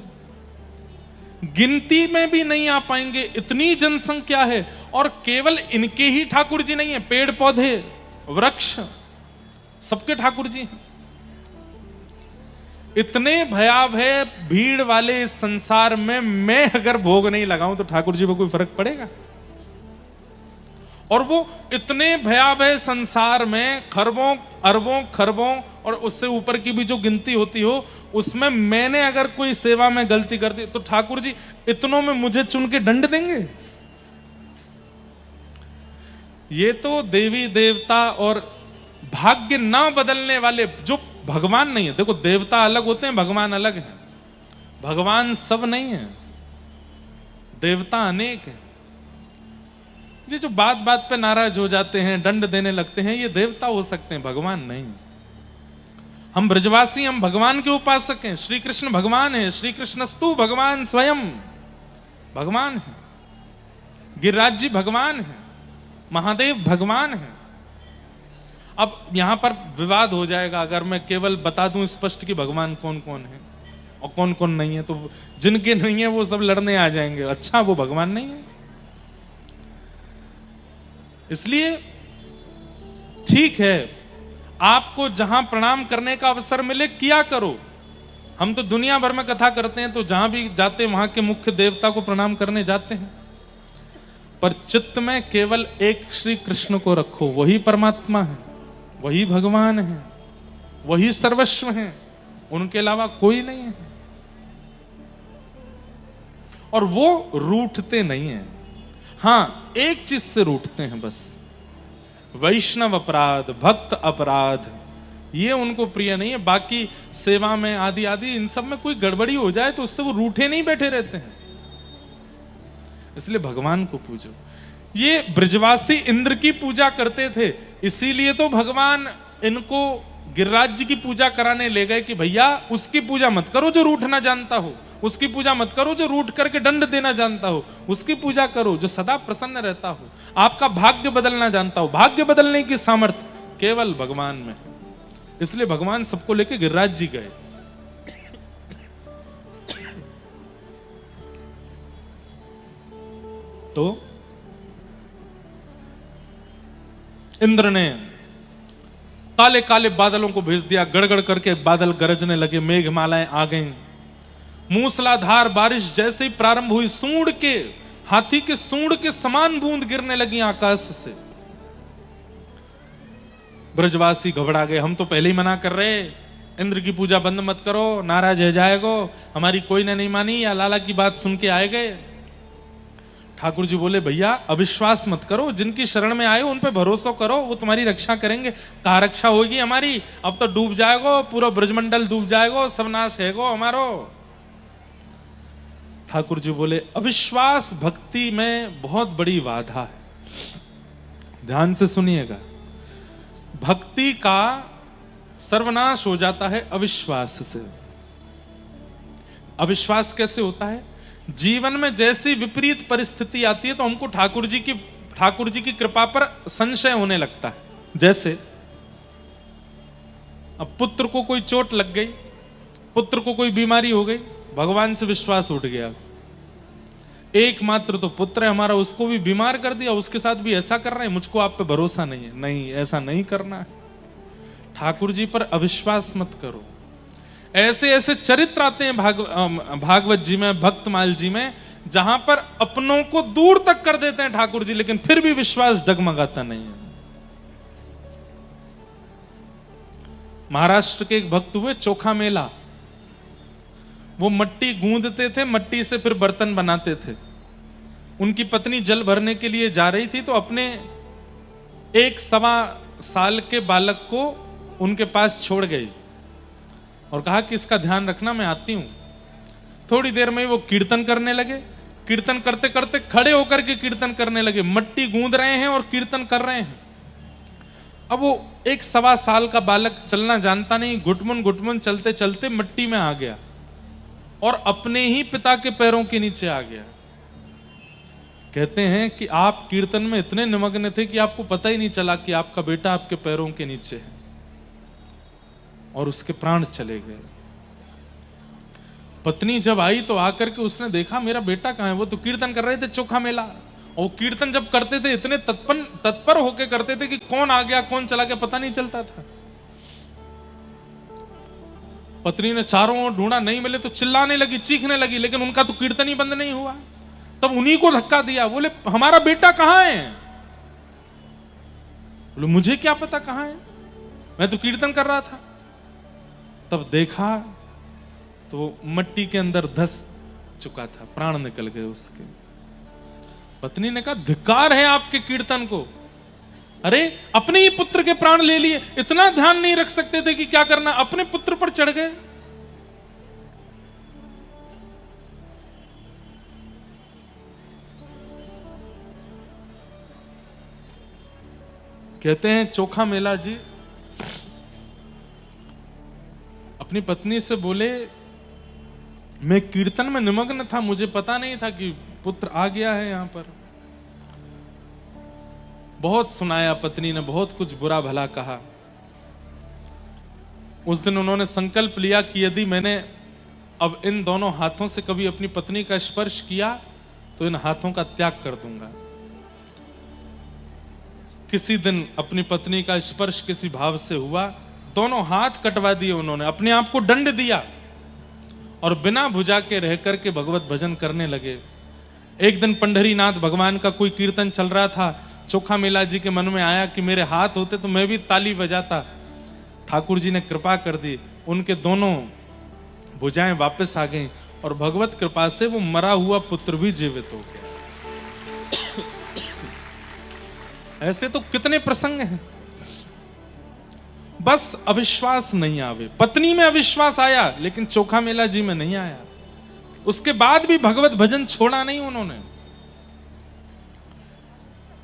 गिनती में भी नहीं आ पाएंगे, इतनी जनसंख्या है। और केवल इनके ही ठाकुर जी नहीं है, पेड़ पौधे वृक्ष सबके ठाकुर जी हैं। इतने भयावह भीड़ वाले इस संसार में मैं अगर भोग नहीं लगाऊं तो ठाकुर जी को कोई फर्क पड़ेगा? और वो इतने भयावह संसार में खरबों अरबों खरबों और उससे ऊपर की भी जो गिनती होती हो, उसमें मैंने अगर कोई सेवा में गलती कर दी तो ठाकुर जी इतनों में मुझे चुन के दंड देंगे? ये तो देवी देवता और भाग्य ना बदलने वाले जो भगवान नहीं है। देखो, देवता अलग होते हैं, भगवान अलग हैं। भगवान सब नहीं है, देवता अनेक है। ये जो बात बात पे नाराज हो जाते हैं, दंड देने लगते हैं, ये देवता हो सकते हैं, भगवान नहीं। हम ब्रजवासी, हम भगवान के उपासक हैं। श्री कृष्ण भगवान है, श्री कृष्णस्तु भगवान स्वयं भगवान है, गिरिराज जी भगवान है, महादेव भगवान है। अब यहां पर विवाद हो जाएगा अगर मैं केवल बता दूं स्पष्ट कि भगवान कौन कौन है और कौन कौन नहीं है, तो जिनके नहीं है वो सब लड़ने आ जाएंगे, अच्छा वो भगवान नहीं है। इसलिए ठीक है, आपको जहां प्रणाम करने का अवसर मिले किया करो। हम तो दुनिया भर में कथा करते हैं, तो जहां भी जाते वहां के मुख्य देवता को प्रणाम करने जाते हैं, पर चित्त में केवल एक श्री कृष्ण को रखो। वही परमात्मा है, वही भगवान है, वही सर्वस्व है, उनके अलावा कोई नहीं है। और वो रूठते नहीं है। हाँ, एक चीज से रूठते हैं बस, वैष्णव अपराध, भक्त अपराध, ये उनको प्रिय नहीं है। बाकी सेवा में आदि आदि इन सब में कोई गड़बड़ी हो जाए तो उससे वो रूठे नहीं बैठे रहते हैं। इसलिए भगवान को पूजो। ये ब्रजवासी इंद्र की पूजा करते थे, इसीलिए तो भगवान इनको गिरिराज जी की पूजा कराने ले गए कि भैया उसकी पूजा मत करो जो रूठना जानता हो, उसकी पूजा मत करो जो रूठ करके दंड देना जानता हो, उसकी पूजा करो जो सदा प्रसन्न रहता हो, आपका भाग्य बदलना जानता हो। भाग्य बदलने की सामर्थ्य केवल भगवान में है। इसलिए भगवान सबको लेके गिरिराज जी गए। तो इंद्र ने काले काले बादलों को भेज दिया, गड़गड़ करके बादल गरजने लगे, मेघमालाएं आ गईं, मूसलाधार बारिश जैसे ही प्रारंभ हुई, सूंड के, हाथी के सूंड के समान बूंद गिरने लगी आकाश से। ब्रजवासी घबरा गए, हम तो पहले ही मना कर रहे, इंद्र की पूजा बंद मत करो, नाराज हो जाएगो, हमारी कोई ने नहीं मानी, या लाला की बात सुन के आए गए। ठाकुर जी बोले, भैया अविश्वास मत करो, जिनकी शरण में आए उन पे भरोसा करो, वो तुम्हारी रक्षा करेंगे। कहाँ रक्षा होगी हमारी, अब तो डूब जाएगो, पूरा ब्रजमंडल डूब जाएगो, सब नाश हैगो हमारो। ठाकुर जी बोले, अविश्वास भक्ति में बहुत बड़ी बाधा है। ध्यान से सुनिएगा, भक्ति का सर्वनाश हो जाता है अविश्वास से। अविश्वास कैसे होता है? जीवन में जैसी विपरीत परिस्थिति आती है तो हमको ठाकुर जी की कृपा पर संशय होने लगता है। जैसे अब पुत्र को कोई चोट लग गई, पुत्र को कोई बीमारी हो गई, भगवान से विश्वास उठ गया। एकमात्र तो पुत्र है हमारा, उसको भी बीमार कर दिया, उसके साथ भी ऐसा कर रहे हैं, मुझको आप पे भरोसा नहीं है। नहीं, ऐसा नहीं करना है। ठाकुर जी पर अविश्वास मत करो। ऐसे ऐसे चरित्र आते हैं भागवत जी में, भक्तमाल जी में, जहां पर अपनों को दूर तक कर देते हैं ठाकुर जी, लेकिन फिर भी विश्वास डगमगाता नहीं है। महाराष्ट्र के एक भक्त हुए चोखा मेला, वो मट्टी गूंदते थे, मट्टी से फिर बर्तन बनाते थे। उनकी पत्नी जल भरने के लिए जा रही थी, तो अपने 1.25 साल के बालक को उनके पास छोड़ गई और कहा कि इसका ध्यान रखना, मैं आती हूं। थोड़ी देर में वो कीर्तन करने लगे। कीर्तन करते करते खड़े होकर के कीर्तन करने लगे, मट्टी गूंद रहे हैं और कीर्तन कर रहे हैं। अब वो 1.25 साल का बालक चलना जानता नहीं, घुटमुन घुटमुन चलते चलते मट्टी में आ गया और अपने ही पिता के पैरों के नीचे आ गया। कहते हैं कि आप कीर्तन में इतने निमग्न थे कि आपको पता ही नहीं चला कि आपका बेटा आपके पैरों के नीचे है, और उसके प्राण चले गए। पत्नी जब आई तो आकर के उसने देखा मेरा बेटा कहाँ है। वो तो कीर्तन कर रहे थे चोखा मेला, और कीर्तन जब करते थे इतने तत्पर होके करते थे कि कौन आ गया कौन चला गया पता नहीं चलता था। पत्नी ने चारों ओर ढूंढा, नहीं मिले तो चिल्लाने लगी, चीखने लगी, लेकिन उनका तो कीर्तन ही बंद नहीं हुआ। तब उन्हीं को धक्का दिया, बोले हमारा बेटा कहां है? बोले मुझे क्या पता कहां है, मैं तो कीर्तन कर रहा था। तब देखा तो वो मट्टी के अंदर धस चुका था, प्राण निकल गए उसके। पत्नी ने कहा धिक्कार है आपके कीर्तन को, अरे अपने ही पुत्र के प्राण ले लिए, इतना ध्यान नहीं रख सकते थे कि क्या करना, अपने पुत्र पर चढ़ गए। कहते हैं चोखा मेला जी अपनी पत्नी से बोले मैं कीर्तन में निमग्न था, मुझे पता नहीं था कि पुत्र आ गया है यहां पर। बहुत सुनाया पत्नी ने, बहुत कुछ बुरा भला कहा। उस दिन उन्होंने संकल्प लिया कि यदि मैंने अब इन दोनों हाथों से कभी अपनी पत्नी का स्पर्श किया तो इन हाथों का त्याग कर दूंगा। किसी दिन अपनी पत्नी का स्पर्श किसी भाव से हुआ, दोनों हाथ कटवा दिए उन्होंने, अपने आप को दंड दिया और बिना भुजा के रह करके भगवत भजन करने लगे। एक दिन पंढरीनाथ भगवान का कोई कीर्तन चल रहा था, चोखा मेला जी के मन में आया कि मेरे हाथ होते तो मैं भी ताली बजाता। ठाकुर जी ने कृपा कर दी, उनके दोनों भुजाएं वापस आ गईं और भगवत कृपा से वो मरा हुआ पुत्र भी जीवित हो गया। ऐसे तो कितने प्रसंग हैं। बस अविश्वास नहीं आवे। पत्नी में अविश्वास आया लेकिन चोखा मेला जी में नहीं आया। उसके बाद भी भगवत भजन छोड़ा नहीं उन्होंने।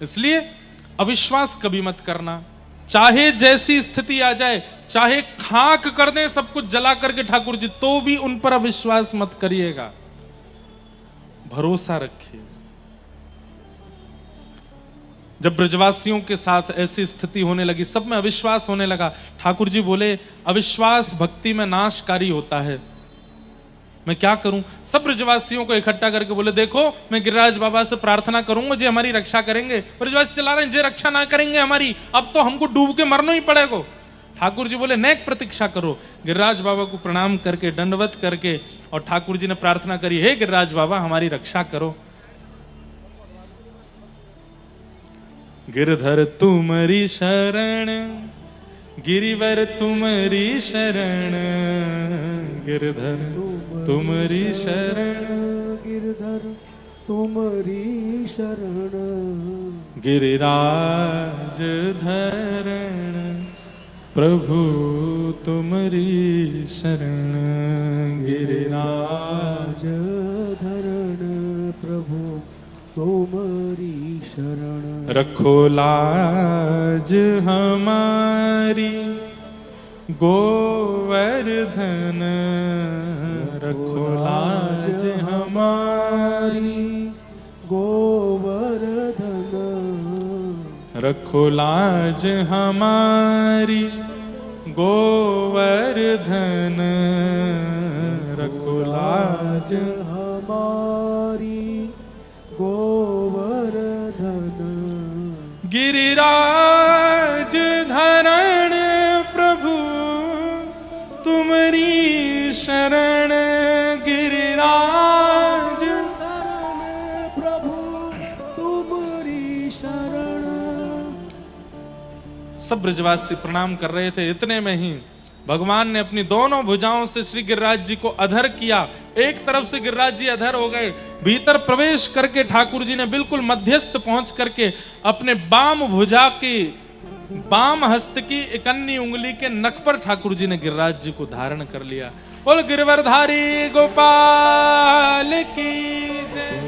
इसलिए अविश्वास कभी मत करना, चाहे जैसी स्थिति आ जाए, चाहे खाक कर दें सब कुछ जला करके ठाकुर जी, तो भी उन पर अविश्वास मत करिएगा, भरोसा रखिए। जब ब्रजवासियों के साथ ऐसी स्थिति होने लगी, सब में अविश्वास होने लगा, ठाकुर जी बोले अविश्वास भक्ति में नाशकारी होता है, मैं क्या करूं? सब ब्रजवासियों को इकट्ठा करके बोले देखो मैं गिरिराज बाबा से प्रार्थना करूंगा जी हमारी रक्षा करेंगे। ब्रजवासी चला रहे हैं जी रक्षा ना करेंगे हमारी, अब तो हमको डूब के मरना ही पड़ेगा। ठाकुर जी बोले नेक प्रतीक्षा करो। गिरिराज बाबा को प्रणाम करके दंडवत करके और ठाकुर जी ने प्रार्थना करी, हे गिरिराज बाबा हमारी रक्षा करो। गिरधर तुम्हारी शरण, गिरिवर तुम्हारी शरण, गिरधर तुम्हारी शरण, गिरधर तुम्हारी शरण, गिरिराज धरण प्रभु तुम्हारी शरण, गिरिराज धरण प्रभु तुम्हारी शरण। रखो लाज हमारी गोवर्धन, रखो लाज हमारी गोवर्धन, रखो लाज हमारी गोवर्धन रखो लाज हमारी गोवर्धन गिरिराज धरण प्रभु तुम्हारी शरण गिरिराज धरण प्रभु तुम्हारी शरण। सब ब्रजवासी प्रणाम कर रहे थे। इतने में ही भगवान ने अपनी दोनों भुजाओं से श्री गिरिराज जी को अधर किया। एक तरफ से गिरिराज जी अधर हो गए, भीतर प्रवेश करके ठाकुर जी ने बिल्कुल मध्यस्थ पहुंच करके अपने बाम भुजा की बाम हस्त की इकन्नी उंगली के नख पर ठाकुर जी ने गिरिराज जी को धारण कर लिया। बोल गिरवरधारी गोपाल की जय।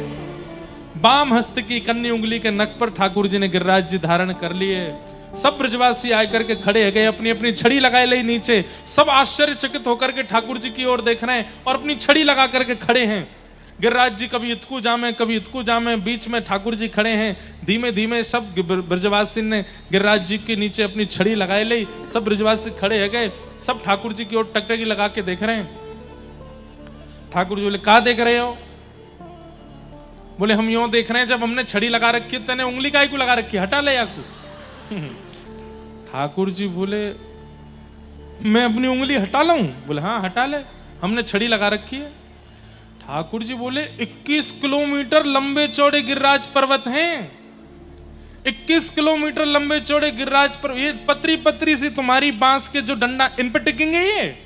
बाम हस्त की इकन्नी उंगली के नख पर ठाकुर जी ने गिरिराज जी धारण कर लिए। सब ब्रजवासी आकर के खड़े गए, अपनी अपनी छड़ी लगाए ले नीचे। सब आश्चर्यचकित होकर के ठाकुर जी की ओर देख रहे हैं और अपनी छड़ी लगा करके खड़े हैं। गिरिराज जी कभी इतकू जामे कभी इतकू जामे, बीच में ठाकुर जी खड़े हैं। धीमे धीमे सब ब्रजवासी ने गिरिराज जी के नीचे अपनी छड़ी लगाए ली। सब ब्रजवासी खड़े है गए, सब ठाकुर जी की ओर टकटकी लगा के देख रहे हैं। ठाकुर जी बोले कहा देख रहे हो? बोले हम यूं देख रहे हैं, जब हमने छड़ी लगा रखी है तेने उंगली काहे को लगा रखी, हटा ले याकू। ठाकुर जी बोले मैं अपनी उंगली हटा लाऊं? बोले हाँ हटा ले, हमने छड़ी लगा रखी है। ठाकुर जी बोले 21 किलोमीटर लंबे चौड़े गिरिराज पर्वत हैं, 21 किलोमीटर लंबे चौड़े गिरिराज पर्वत, ये पतरी पतरी सी तुम्हारी बांस के जो डंडा, इन पे टिकेंगे ये?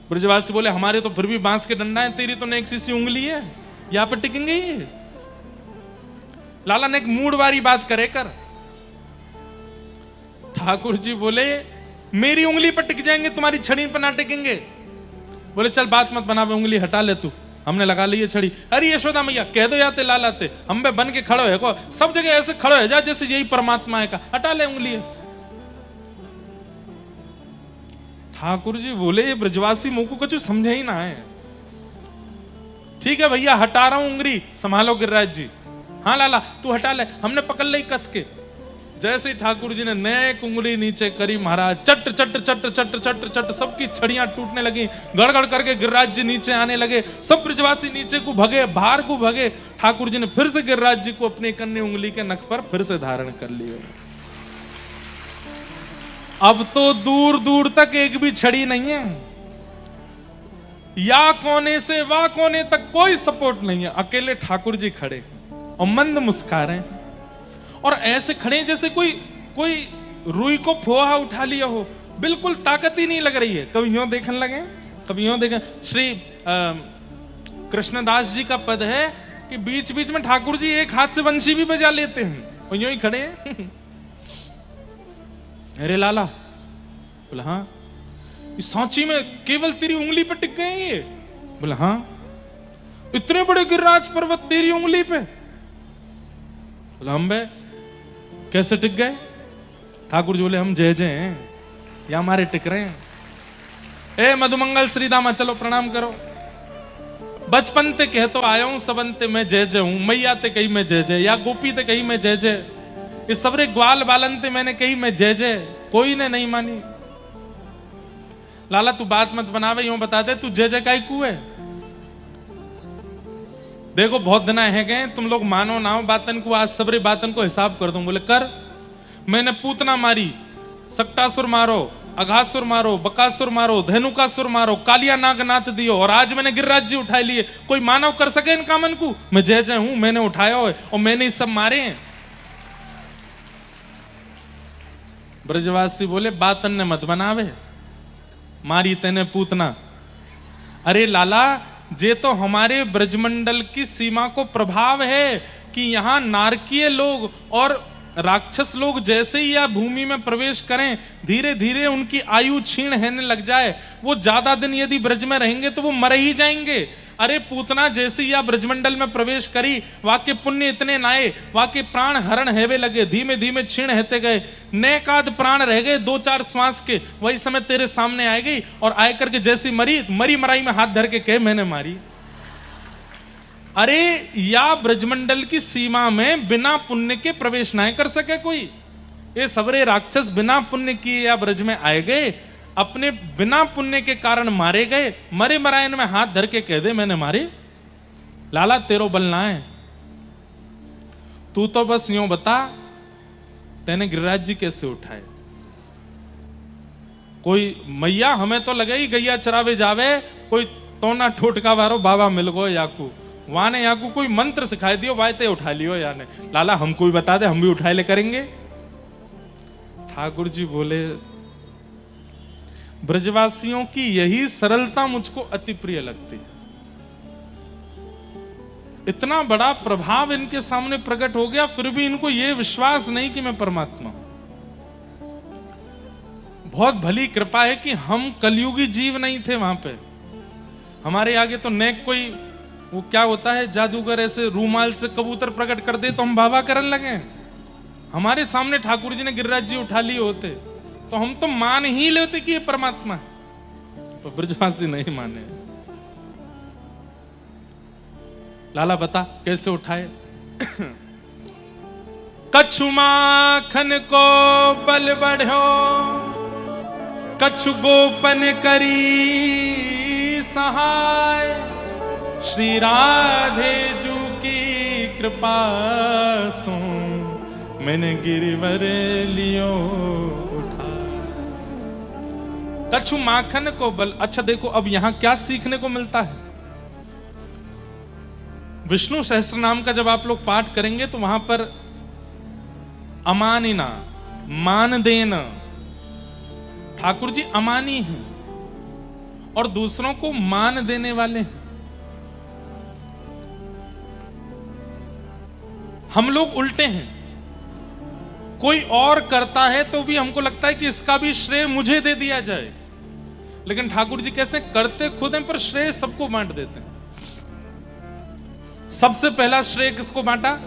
ब्रजवासी बोले हमारे तो फिर भी बांस के डंडा है, तेरी तो नेक सी उंगली है, यहां पे टिकेंगे ये? लाला ने एक मूड वाली बात करे कर। ठाकुर जी बोले मेरी उंगली पर टिक जाएंगे, तुम्हारी छड़ी पर ना टिकेंगे। बोले चल बात मत बना, उंगली हटा ले तू, हमने लगा ली है छड़ी। अरे यशोदा मैया कह दो याते लालाते, हम बे बन के खड़ो है को, सब जगह ऐसे खड़ो है जा जैसे यही परमात्मा है का, हटा ले उंगली। ठाकुर जी बोले ये ब्रजवासी मुंह को कुछ समझे ही ना है। ठीक है भैया हटा रहा हूं उंगली, संभालो गिरिराज जी। हाँ लाला तू हटा ले, हमने पकड़ ली कस के। जैसे ठाकुर जी ने नेक उंगली नीचे करी महाराज, चट चट चट चट चट चट सबकी छड़ियां टूटने लगी, गड़गड़ करके गिरिराज जी नीचे आने लगे। सब ब्रजवासी नीचे को भगे, बाहर को भगे। ठाकुर जी ने फिर से गिरिराज जी को अपनी कन्नी उंगली के नख पर फिर से धारण कर लिया। अब तो दूर दूर तक एक भी छड़ी नहीं है, या कोने से वाह कोने तक कोई सपोर्ट नहीं है, अकेले ठाकुर जी खड़े और मंद मुस्कुरा रहे हैं। और ऐसे खड़े जैसे कोई रुई को फोहा उठा लिया हो, बिल्कुल ताकत ही नहीं लग रही है। कभी यूं देखने लगे, कभी यूं देखें। श्री कृष्णदास जी का पद है कि बीच बीच में ठाकुर जी एक हाथ से बंशी भी बजा लेते हैं और यूं ही खड़े हैं। अरे लाला, बोला हाँ इस सांची में केवल तेरी उंगली पे टिक गए ये? बोला हाँ, इतने बड़े गिरिराज पर्वत तेरी उंगली पे? बोला हम बे कैसे टिक गए? ठाकुर जी बोले हम जय जय हैं, या हमारे टिक रहे हैं। ए मधुमंगल श्रीदामा चलो प्रणाम करो। बचपन ते कह तो आया हूं सबनते मैं जय जय हूं, मैया ते कही मैं जय जय, या गोपी ते कही मैं जय जय, इस सबरे ग्वाल बालन ते मैंने कही मैं जय जय, कोई ने नहीं मानी। लाला तू बात मत बनावे, यूं बता दे तू जय जय काई कू है? देखो बहुत दिन है गए, तुम लोग मानो ना हो बातन को, आज सबरे बातन को हिसाब कर दूं। बोले कर, मैंने पूतना मारी, सक्टासुर मारो, अघासुर मारो, बकासुर मारो, धेनुकासुर मारो, कालिया नागनाथ दियो, और आज मैंने गिरिराज जी उठाए लिए। कोई मानव कर सके इन कामन को? मैं जय जय हूं, मैंने उठाया है और मैंने ही सब मारे हैं। ब्रजवासी बोले बातन ने मत बनावे, मारी तेने पूतना। अरे लाला जे तो हमारे ब्रजमंडल की सीमा को प्रभाव है कि यहां नारकीय लोग और राक्षस लोग जैसे ही या भूमि में प्रवेश करें, धीरे धीरे उनकी आयु क्षीण होने लग जाए। वो ज्यादा दिन यदि ब्रज में रहेंगे तो वो मर ही जाएंगे। अरे पूतना जैसे ही या ब्रजमंडल में प्रवेश करी, वाके पुण्य इतने नाए, वाके प्राण हरण हेवे लगे, धीमे धीमे क्षीण होते गए, नेकाद प्राण रह गए 2-4 श्वास के। वही समय तेरे सामने आए गई और आए करके जैसी मरी, मरी मराई में हाथ धर के कहे मैंने मारी। अरे या ब्रजमंडल की सीमा में बिना पुण्य के प्रवेश ना कर सके कोई, ये सबरे राक्षस बिना पुण्य किए या ब्रज में आए गए, अपने बिना पुण्य के कारण मारे गए। मरे मरायन में हाथ धर के कह दे मैंने मारे, लाला तेरो बल ना है। तू तो बस यूं बता तेने गिरिराज जी कैसे उठाए। कोई मैया हमें तो लगे ही गैया चरावे जावे, कोई तोना ठोटका वारो बाबा मिल गो याकू, वहां ने याकू कोई मंत्र सिखाई दियो वायते उठा लियो याने। लाला हमको भी बता दे, हम भी उठाए ले करेंगे। ठाकुर जी बोले ब्रजवासियों की यही सरलता मुझको अति प्रिय लगती है। इतना बड़ा प्रभाव इनके सामने प्रकट हो गया, फिर भी इनको यह विश्वास नहीं कि मैं परमात्मा हूं। बहुत भली कृपा है कि हम कलयुगी जीव नहीं थे वहां पे। हमारे आगे तो नेक कोई वो क्या होता है जादूगर ऐसे रूमाल से कबूतर प्रकट कर दे तो हम बाबा करने लगे। हमारे सामने ठाकुर जी ने गिरिराज जी उठा लिए होते तो हम तो मान ही लेते कि ये परमात्मा है, तो ब्रजवासी नहीं माने। लाला बता कैसे उठाए। कछु माखन को बल बढ़ो, कछु गोपन करी सहाय, श्री राधे जू की कृपा सो मैंने गिरिवर लियो उठा। कछु माखन को बल। अच्छा देखो अब यहां क्या सीखने को मिलता है। विष्णु सहस्त्र नाम का जब आप लोग पाठ करेंगे तो वहां पर अमानिना मान देना, ठाकुर जी अमानी हैं और दूसरों को मान देने वाले हैं। हम लोग उल्टे हैं, कोई और करता है तो भी हमको लगता है कि इसका भी श्रेय मुझे दे दिया जाए, लेकिन ठाकुर जी कैसे करते खुद हैं पर श्रेय सबको बांट देते हैं। सबसे पहला श्रेय किसको बांटा।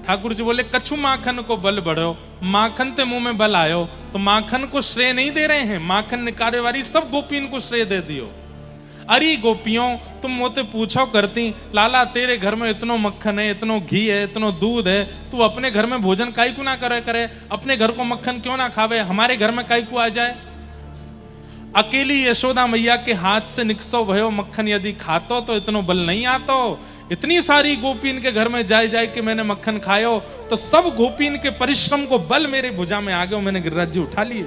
ठाकुर जी बोले कछु माखन को बल बढ़ो, माखन ते मुंह में बल आयो, तो माखन को श्रेय नहीं दे रहे हैं, माखन निकाले वाली सब गोपियों को श्रेय दे दियो। अरे गोपियों तुम मोते पूछो करती लाला तेरे घर में इतनो मक्खन है, इतनो घी है, इतनो दूध है, तू अपने घर में भोजन काई को ना करे, अपने घर को मक्खन क्यों ना खावे, हमारे घर में काई को आ जाए। अकेली यशोदा मैया के हाथ से निकसो भयो मक्खन यदि खातो तो इतनो बल नहीं आतो। इतनी सारी गोपीन के घर में जाए जाए कि मैंने मक्खन खायो तो सब गोपीन के परिश्रम को बल मेरे भुजा में आ गए, मैंने गिरिराज जी उठा लिए।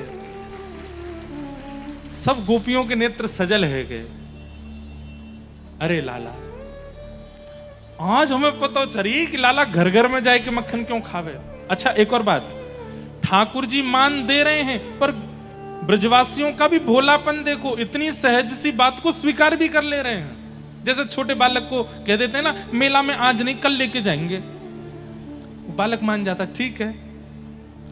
सब गोपियों के नेत्र सजल है गए। अरे लाला आज हमें पता चली कि लाला घर घर में जाए कि मक्खन क्यों खावे। अच्छा एक और बात, ठाकुर जी मान दे रहे हैं पर ब्रजवासियों का भी भोलापन देखो, इतनी सहज सी बात को स्वीकार भी कर ले रहे हैं। जैसे छोटे बालक को कह देते हैं ना मेला में आज नहीं कल लेके जाएंगे, बालक मान जाता ठीक है,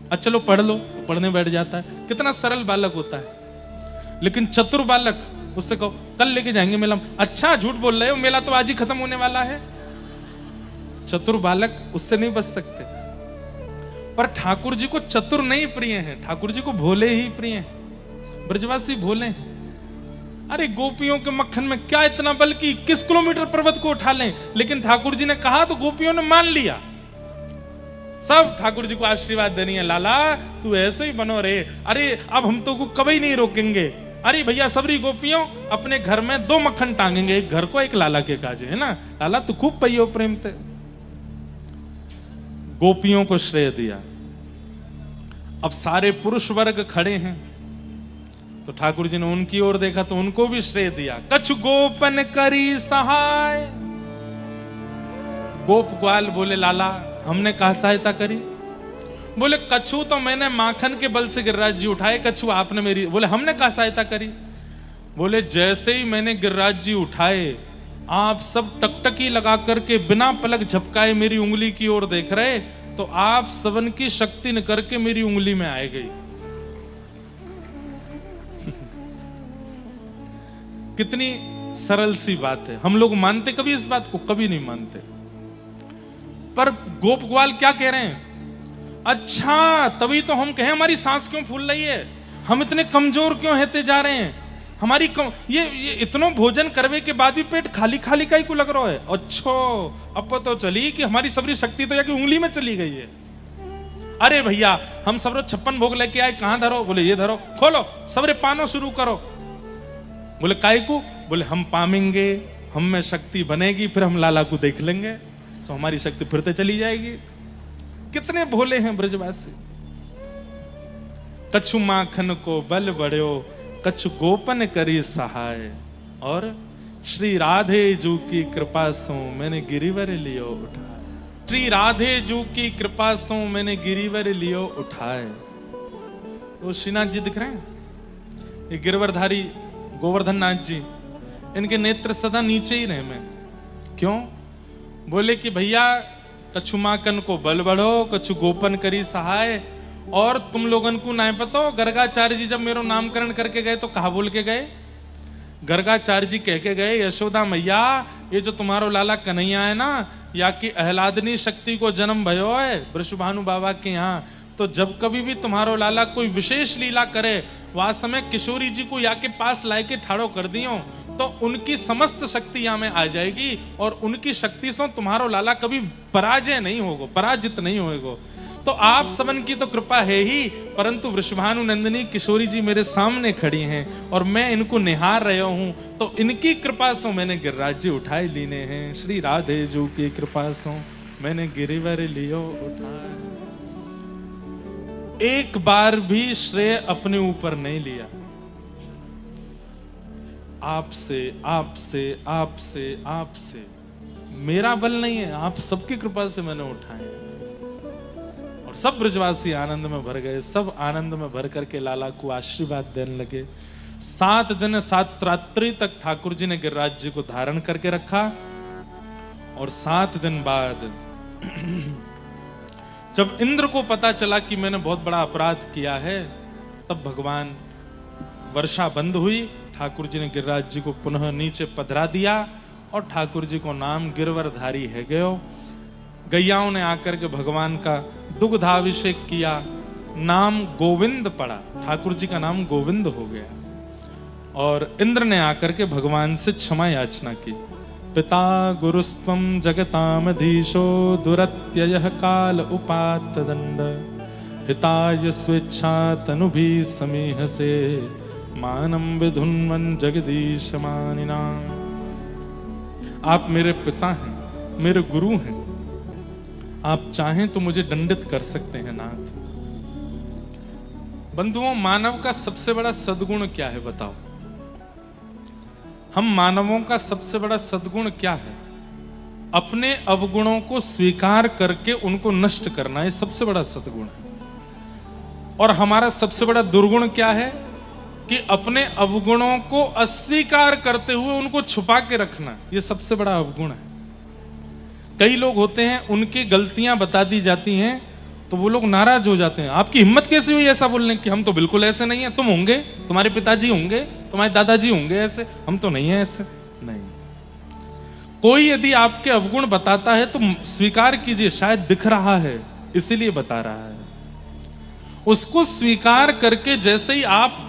अच्छा चलो पढ़ लो, पढ़ने बैठ जाता है। कितना सरल बालक होता है। लेकिन चतुर बालक उससे कहो कल लेके जाएंगे मेला में, अच्छा झूठ बोल रहे हो, मेला तो आज ही खत्म होने वाला है। चतुर बालक उससे नहीं बच सकते। पर ठाकुर जी को चतुर नहीं प्रिय हैं, ठाकुर जी को भोले ही प्रिय हैं। ब्रजवासी भोले हैं। अरे गोपियों के मक्खन में क्या इतना बल कि 21 किलोमीटर पर्वत को उठा लें, लेकिन ठाकुर जी ने कहा तो गोपियों ने मान लिया। सब ठाकुर जी को आशीर्वाद देनी है, लाला तू ऐसे ही बनो रे, अरे अब हम तो को कभी नहीं रोकेंगे। अरे भैया सबरी गोपियों अपने घर में 2 मक्खन टांगेंगे, एक घर को एक लाला के काजे, है ना। लाला तू खूब पहियो प्रेम थे। गोपियों को श्रेय दिया। अब सारे पुरुष वर्ग खड़े हैं तो ठाकुर जी ने उनकी ओर देखा तो उनको भी श्रेय दिया। कछु गोपन करी सहाय। गोप ग्वाल बोले लाला हमने कहा सहायता करी। बोले कछु तो मैंने माखन के बल से गिरिराज जी उठाए, कछु आपने मेरी। बोले हमने कहा सहायता करी। बोले जैसे ही मैंने गिरिराज जी उठाए आप सब टकटकी लगा करके बिना पलक झपकाए मेरी उंगली की ओर देख रहे, तो आप सबन की शक्ति न करके मेरी उंगली में आ गई। कितनी सरल सी बात है। हम लोग मानते कभी इस बात को? कभी नहीं मानते। पर गोप ग्वाल क्या कह रहे हैं? अच्छा तभी तो हम कहें हमारी सांस क्यों फूल रही है, हम इतने कमजोर क्यों होते जा रहे हैं, हमारी ये इतनो भोजन करवे के बाद भी पेट खाली खाली का ही को लग रहा है। अच्छो अब तो चली कि हमारी सबरी शक्ति तो जाके उंगली में चली गई है। अरे भैया हम सबरो 56 भोग लेके आए, कहां धरो? बोले ये धरो, खोलो सबरे पानो शुरू करो। बोले काय को? बोले हम पामेंगे, हम में शक्ति बनेगी, फिर हम लाला को देख लेंगे, तो हमारी शक्ति फिरते चली जाएगी। कितने भोले हैं ब्रजवासी। कछु माखन को बल बढ़्यो, कछु गोपन करी सहाय, और श्री राधे जू की कृपा सो मैंने गिरिवर लियो उठाए। श्री राधे जू की कृपा सो मैंने गिरिवर लियो उठाए। तो श्रीनाथ जी दिख रहे हैं, ये गिरवरधारी गोवर्धन नाथ जी, इनके नेत्र सदा नीचे ही रहे में। क्यों? बोले कि भैया कछु माकन को बल बढ़ो, कछु गोपन करी सहाय, और तुम लोगन को ना पता हो गर्गाचार्य जी जब मेरो नामकरण करके गए तो कहा बोल के गए? गर्गाचार्य जी कह के गए, यशोदा मैया ये जो तुम्हारो लाला कन्हैया है ना, या कि अहलादनी शक्ति को जन्म भयो है वृषभानु बाबा के यहाँ, तो जब कभी भी तुम्हारो लाला कोई विशेष लीला करे, वह समय किशोरी जी को या के पास लाए के ठाड़ो कर दियो, तो उनकी समस्त शक्ति यहाँ में आ जाएगी, और उनकी शक्ति से तुम्हारो लाला कभी पराजय नहीं होगा, पराजित नहीं होएगा। तो आप सबन की तो कृपा है ही, परंतु वृषभानु नंदिनी किशोरी जी मेरे सामने खड़ी हैं और मैं इनको निहार रहा हूं, तो इनकी कृपा से मैंने गिरिराज जी उठाए लीने हैं। श्री राधे जू की कृपा से मैंने गिरिवर लियो उठाए। एक बार भी श्रेय अपने ऊपर नहीं लिया, आपसे आपसे आपसे आपसे, मेरा बल नहीं है, आप सबकी कृपा से मैंने उठाए। और सब ब्रजवासी आनंद में भर गए, सब आनंद में भर करके लाला को आशीर्वाद देने लगे। 7 दिन 7 रात्रि तक ठाकुर जी ने गिरिराज जी को धारण करके रखा, और 7 दिन बाद जब इंद्र को पता चला कि मैंने बहुत बड़ा अपराध किया है, तब भगवान वर्षा बंद हुई, ठाकुर जी ने गिरिराज जी को पुनः नीचे पधरा दिया, और ठाकुर जी को नाम गिरवरधारी है गयो। गैयाओं ने आकर के भगवान का दुग्धाभिषेक किया, नाम गोविंद पड़ा, ठाकुर जी का नाम गोविंद हो गया। और इंद्र ने आकर के भगवान से क्षमा याचना की। पिता गुरुस्त्वं जगतामधीशो दुरत्ययः काल उपात्त दंड, हिताय स्वेच्छा तनुभि समीहसे, मानम विधुन्वन जगदीश मानिना। आप मेरे पिता हैं, मेरे गुरु हैं, आप चाहें तो मुझे दंडित कर सकते हैं नाथ। बंधुओं, मानव का सबसे बड़ा सद्गुण क्या है बताओ? हम मानवों का सबसे बड़ा सद्गुण क्या है? अपने अवगुणों को स्वीकार करके उनको नष्ट करना, ये सबसे बड़ा सद्गुण है। और हमारा सबसे बड़ा दुर्गुण क्या है? कि अपने अवगुणों को अस्वीकार करते हुए उनको छुपा के रखना, ये सबसे बड़ा अवगुण है। कई लोग होते हैं, उनकी गलतियां बता दी जाती हैं तो वो लोग नाराज हो जाते हैं। आपकी हिम्मत कैसे हुई ऐसा बोलने की? हम तो बिल्कुल ऐसे नहीं है। तुम होंगे, तुम्हारे पिताजी होंगे, तुम्हारे दादाजी होंगे ऐसे, हम तो नहीं है ऐसे। नहीं, कोई यदि आपके अवगुण बताता है तो स्वीकार कीजिए, शायद दिख रहा है इसीलिए बता रहा है। उसको स्वीकार करके जैसे ही आप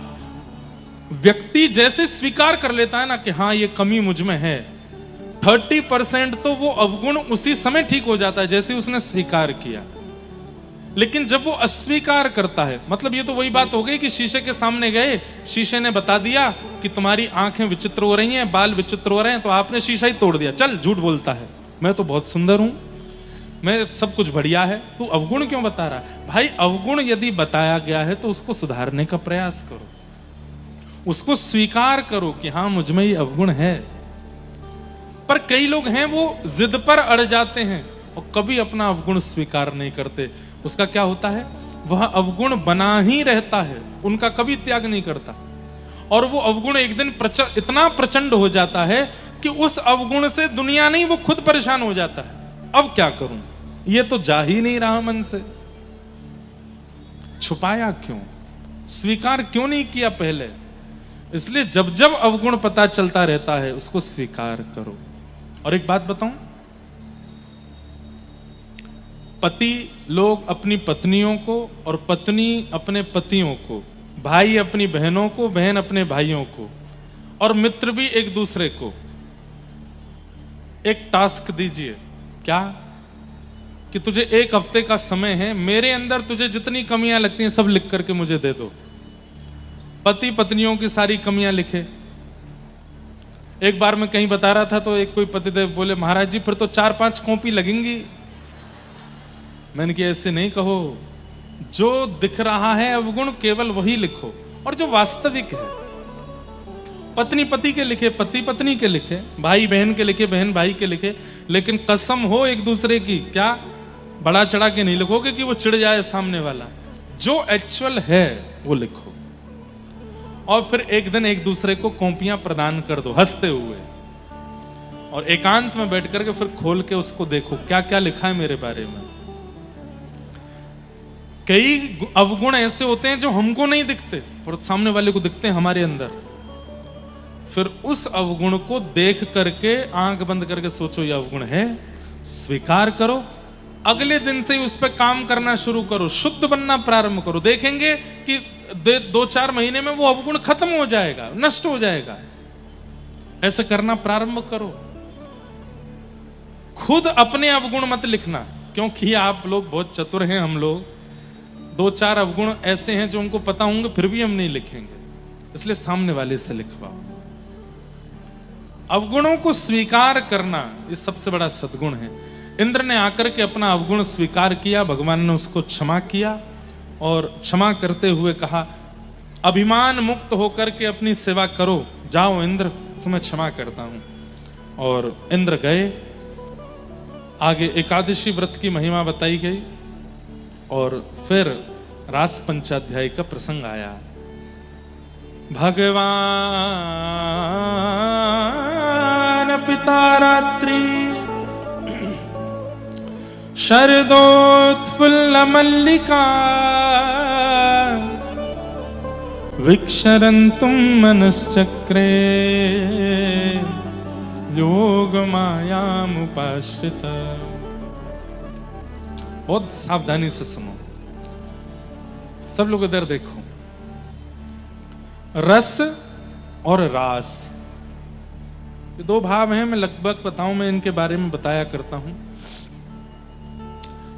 व्यक्ति जैसे स्वीकार कर लेता है ना कि हाँ ये कमी मुझ में है, 30% तो वो अवगुण उसी समय ठीक हो जाता है जैसे उसने स्वीकार किया। लेकिन जब वो अस्वीकार करता है, मतलब ये तो वही बात हो गई कि शीशे के सामने गए, शीशे ने बता दिया कि तुम्हारी आंखें विचित्र हो रही हैं, बाल विचित्र हो रहे हैं, तो आपने शीशा ही तोड़ दिया। चल झूठ बोलता है, मैं तो बहुत सुंदर हूं, मैं सब कुछ बढ़िया है, तू अवगुण क्यों बता रहा है? भाई अवगुण यदि बताया गया है तो उसको सुधारने का प्रयास करो, उसको स्वीकार करो कि हाँ मुझ में ये अवगुण है। पर कई लोग हैं वो जिद पर अड़ जाते हैं और कभी अपना अवगुण स्वीकार नहीं करते। उसका क्या होता है? वह अवगुण बना ही रहता है, उनका कभी त्याग नहीं करता। और वो अवगुण एक दिन इतना प्रचंड हो जाता है कि उस अवगुण से दुनिया नहीं, वो खुद परेशान हो जाता है। अब क्या करूं, ये तो जा ही नहीं रहा मन से। छुपाया क्यों? स्वीकार क्यों नहीं किया पहले? इसलिए जब जब अवगुण पता चलता रहता है उसको स्वीकार करो। और एक बात बताऊं, पति लोग अपनी पत्नियों को और पत्नी अपने पतियों को, भाई अपनी बहनों को, बहन अपने भाइयों को, और मित्र भी एक दूसरे को एक टास्क दीजिए। क्या? कि तुझे 1 हफ्ते का समय है, मेरे अंदर तुझे जितनी कमियां लगती हैं सब लिख करके मुझे दे दो। पति पत्नियों की सारी कमियां लिखे। एक बार मैं कहीं बता रहा था तो एक कोई पतिदेव बोले, महाराज जी फिर तो 4-5 कॉपी लगेंगी। मैंने कहा ऐसे नहीं कहो, जो दिख रहा है अवगुण केवल वही लिखो, और जो वास्तविक है। पत्नी पति के लिखे, पति पत्नी के लिखे, भाई बहन के लिखे, बहन भाई के लिखे, लेकिन कसम हो एक दूसरे की, क्या बड़ा चढ़ा के नहीं लिखोगे कि वो चिढ़ जाए सामने वाला। जो एक्चुअल है वो लिखो, और फिर एक दिन एक दूसरे को कॉपियां प्रदान कर दो हंसते हुए, और एकांत में बैठ करके फिर खोल के उसको देखो क्या क्या लिखा है मेरे बारे में। कई अवगुण ऐसे होते हैं जो हमको नहीं दिखते पर सामने वाले को दिखते हैं हमारे अंदर। फिर उस अवगुण को देख करके आंख बंद करके सोचो ये अवगुण है, स्वीकार करो, अगले दिन से ही उस पर काम करना शुरू करो, शुद्ध बनना प्रारंभ करो। देखेंगे कि 2-4 महीने में वो अवगुण खत्म हो जाएगा, नष्ट हो जाएगा। ऐसे करना प्रारंभ करो। खुद अपने अवगुण मत लिखना, क्योंकि आप लोग बहुत चतुर हैं। हम लोग 2-4 अवगुण ऐसे हैं जो उनको पता होंगे फिर भी हम नहीं लिखेंगे, इसलिए सामने वाले से लिखवाओ। अवगुणों को स्वीकार करना ये सबसे बड़ा सद्गुण है। इंद्र ने आकर के अपना अवगुण स्वीकार किया, भगवान ने उसको क्षमा किया और क्षमा करते हुए कहा, अभिमान मुक्त होकर के अपनी सेवा करो, जाओ इंद्र तुम्हें क्षमा करता हूं। और इंद्र गए। आगे एकादशी व्रत की महिमा बताई गई और फिर रास पंचाध्याय का प्रसंग आया। भगवान पिता रात्रि शरदोत्फुल्ल मल्लिका विक्षरन्तुं मनश्चक्रे योग मायामुपाश्रित। बहुत सावधानी से सुनो, सब लोग इधर देखो। रस और रास ये 2 भाव हैं। मैं लगभग बताऊं, मैं इनके बारे में बताया करता हूं।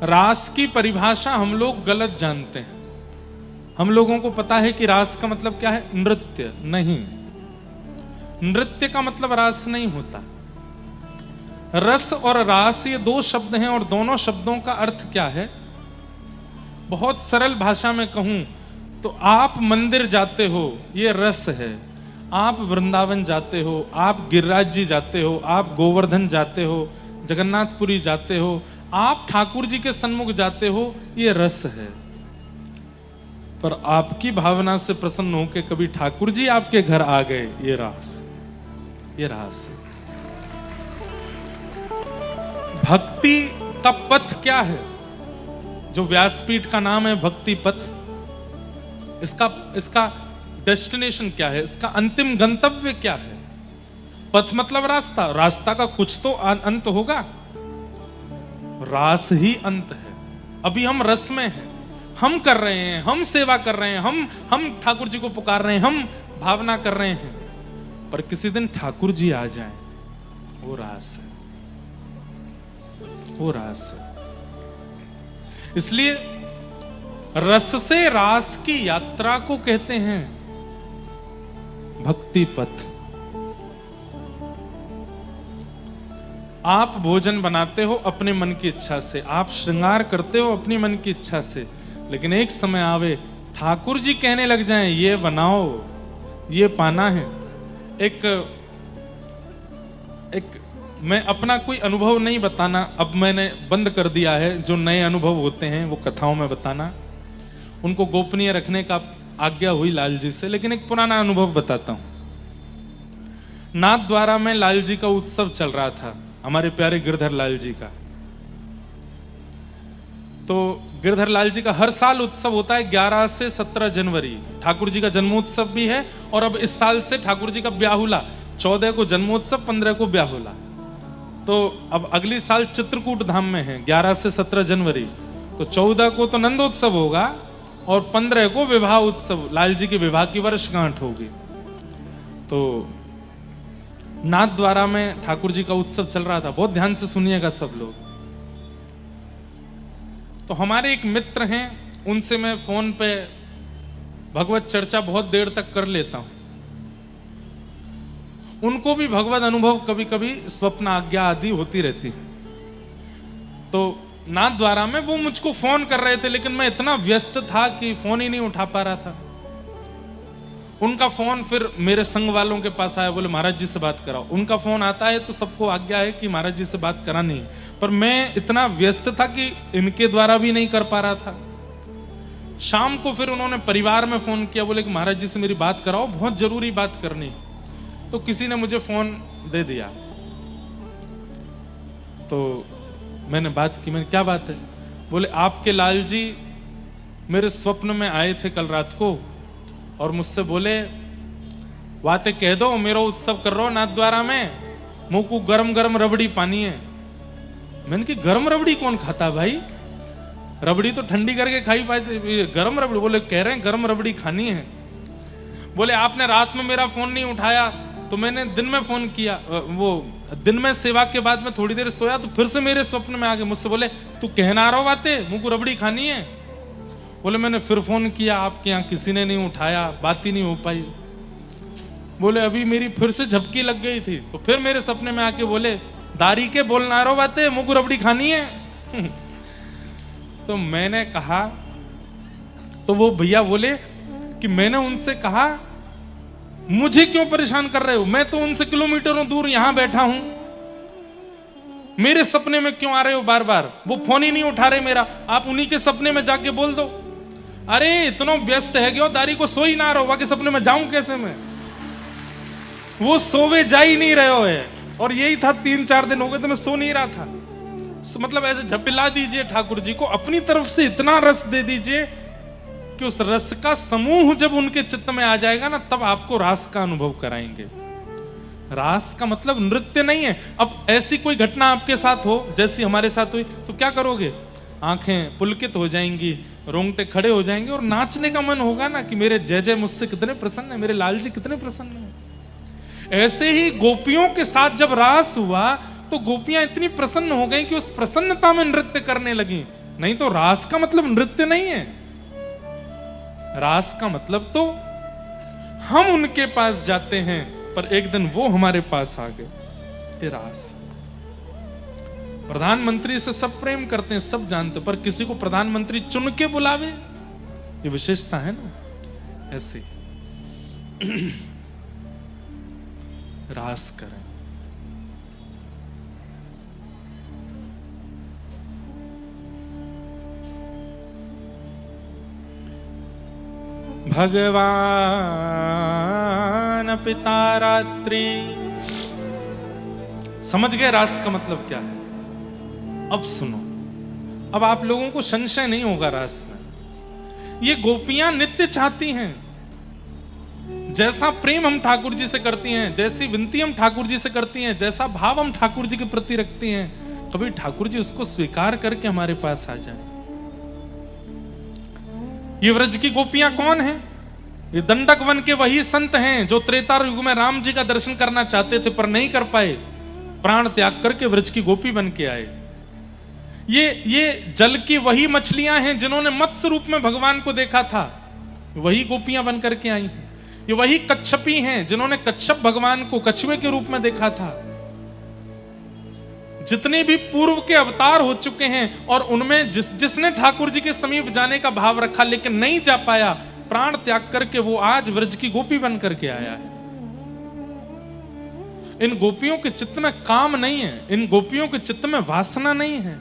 रास की परिभाषा हम लोग गलत जानते हैं। हम लोगों को पता है कि रास का मतलब क्या है, नृत्य। नहीं, नृत्य का मतलब रास नहीं होता। रस और रास ये 2 शब्द हैं और दोनों शब्दों का अर्थ क्या है। बहुत सरल भाषा में कहूं तो आप मंदिर जाते हो, ये रस है। आप वृंदावन जाते हो, आप गिरिराज जी जाते हो, आप गोवर्धन जाते हो, जगन्नाथपुरी जाते हो, आप ठाकुर जी के सन्मुख जाते हो, ये रस है। पर आपकी भावना से प्रसन्न होकर कभी ठाकुर जी आपके घर आ गए, ये रास, ये रास है। भक्ति का पथ क्या है, जो व्यासपीठ का नाम है भक्ति पथ, इसका डेस्टिनेशन क्या है, इसका अंतिम गंतव्य क्या है। पथ मतलब रास्ता, रास्ता का कुछ तो अंत होगा। रास ही अंत है। अभी हम रस में हैं, हम कर रहे हैं, हम सेवा कर रहे हैं, हम ठाकुर जी को पुकार रहे हैं, हम भावना कर रहे हैं। पर किसी दिन ठाकुर जी आ जाएं, वो रास है, वो रास है। इसलिए रस से रास की यात्रा को कहते हैं भक्ति पथ। आप भोजन बनाते हो अपने मन की इच्छा से, आप श्रृंगार करते हो अपनी मन की इच्छा से, लेकिन एक समय आवे ठाकुर जी कहने लग जाएं ये बनाओ, ये पाना है। एक मैं अपना कोई अनुभव नहीं बताना, अब मैंने बंद कर दिया है। जो नए अनुभव होते हैं वो कथाओं में बताना, उनको गोपनीय रखने का आज्ञा हुई लाल जी से। लेकिन एक पुराना अनुभव बताता हूं। नाथ द्वारा में लाल जी का उत्सव चल रहा था, हमारे प्यारे गिरधर लाल जी का। तो गिरधर लाल जी का हर साल उत्सव होता है 11 से 17 जनवरी। ठाकुर जी का जन्मोत्सव भी है और अब इस साल से ठाकुर जी का ब्याहुला, 14 को जन्मोत्सव, 15 को ब्याहुला। तो अब अगली साल चित्रकूट धाम में है 11 से 17 जनवरी। तो 14 को तो नंदोत्सव होगा और 15 को विवाह उत्सव, लाल जी के विवाह की वर्षगांठ होगी। तो नाथ द्वारा में ठाकुर जी का उत्सव चल रहा था। बहुत ध्यान से सुनिएगा सब लोग। तो हमारे एक मित्र हैं, उनसे मैं फोन पे भगवत चर्चा बहुत देर तक कर लेता हूं। उनको भी भगवत अनुभव कभी कभी स्वप्न आज्ञा आदि होती रहती है। तो नाथ द्वारा में वो मुझको फोन कर रहे थे, लेकिन मैं इतना व्यस्त था कि फोन ही नहीं उठा पा रहा था। उनका फोन फिर मेरे संग वालों के पास आया, बोले महाराज जी से बात कराओ। उनका फोन आता है तो सबको आज्ञा है कि महाराज जी से बात करानी है, पर मैं इतना व्यस्त था कि इनके द्वारा भी नहीं कर पा रहा था। शाम को फिर उन्होंने परिवार में फोन किया, बोले कि महाराज जी से मेरी बात कराओ, बहुत जरूरी बात करनी है। तो किसी ने मुझे फोन दे दिया, तो मैंने बात की। मैंने क्या बात है? बोले आपके लाल जी मेरे स्वप्न में आए थे कल रात को और मुझसे बोले बातें कह दो, मेरा उत्सव कर रहा हो नाथ द्वारा में, मुंह को गरम गरम रबड़ी पानी है। मैंने कि गरम रबड़ी कौन खाता भाई, रबड़ी तो ठंडी करके खाई पाए, गरम रबड़ी? बोले कह रहे हैं गरम रबड़ी खानी है। बोले आपने रात में मेरा फोन नहीं उठाया तो मैंने दिन में फोन किया, वो दिन में सेवा के बाद में थोड़ी देर सोया तो फिर से मेरे स्वप्न में आ गए। मुझसे बोले तू कहना रहा हो बातें, मुंह को रबड़ी खानी है। बोले मैंने फिर फोन किया, आपके यहाँ किसी ने नहीं उठाया, बात ही नहीं हो पाई। बोले अभी मेरी फिर से झपकी लग गई थी, तो फिर मेरे सपने में आके बोले दारी के बोलना रहो बातें, मुंह को रबड़ी खानी है। तो मैंने कहा, तो वो भैया बोले कि मैंने उनसे कहा मुझे क्यों परेशान कर रहे हो, मैं तो उनसे किलोमीटरों दूर यहां बैठा हूं, मेरे सपने में क्यों आ रहे हो बार बार? वो फोन ही नहीं उठा रहे मेरा, आप उन्हीं के सपने में जाके बोल दो। अरे इतना व्यस्त है क्यों, दारी को सो ही ना रहो, बाकी सपने में जाऊं कैसे मैं? वो सोवे जा ही नहीं रहे हो है। और यही था, 3-4 दिन हो गए तो मैं सो नहीं रहा था। मतलब ऐसे झपिला दीजिए ठाकुर जी को, अपनी तरफ से इतना रस दे दीजिए कि उस रस का समूह जब उनके चित्त में आ जाएगा ना, तब आपको रास का अनुभव कराएंगे। रास का मतलब नृत्य नहीं है। अब ऐसी कोई घटना आपके साथ हो जैसी हमारे साथ हुई तो क्या करोगे? आंखें पुलकित हो जाएंगी, रोंगटे खड़े हो जाएंगे और नाचने का मन होगा ना कि मेरे जय जय मुझसे कितने प्रसन्न है, मेरे लाल जी कितने प्रसन्न है। ऐसे ही गोपियों के साथ जब रास हुआ तो गोपियां इतनी प्रसन्न हो गई कि उस प्रसन्नता में नृत्य करने लगी। नहीं तो रास का मतलब नृत्य नहीं है। रास का मतलब तो हम उनके पास जाते हैं, पर एक दिन वो हमारे पास आ गए, ये रास। प्रधानमंत्री से सब प्रेम करते हैं, सब जानते, पर किसी को प्रधानमंत्री चुन के बुलावे, ये विशेषता है ना। ऐसे रास करें। भगवान पिता रात्रि। समझ गए रास का मतलब क्या है? अब सुनो, अब आप लोगों को संशय नहीं होगा रास में। ये गोपियां नित्य चाहती हैं, जैसा प्रेम हम ठाकुर जी से करती हैं, जैसी विनती हम ठाकुर जी से करती हैं, जैसा भाव हम ठाकुर जी के प्रति रखती हैं, कभी ठाकुर जी उसको स्वीकार करके हमारे पास आ जाए। ये व्रज की गोपियां कौन हैं? ये दंडक वन के वही संत हैं जो त्रेता युग में राम जी का दर्शन करना चाहते थे पर नहीं कर पाए, प्राण त्याग करके व्रज की गोपी बन के आए। ये जल की वही मछलियां हैं जिन्होंने मत्स्य रूप में भगवान को देखा था, वही गोपियां बन करके आई हैं। ये वही कच्छपी हैं जिन्होंने कच्छप भगवान को कछुए के रूप में देखा था। जितने भी पूर्व के अवतार हो चुके हैं और उनमें जिसने ठाकुर जी के समीप जाने का भाव रखा लेकिन नहीं जा पाया, प्राण त्याग करके वो आज व्रज की गोपी बन करके आया है। इन गोपियों के चित्त में काम नहीं है, इन गोपियों के चित्त में वासना नहीं है।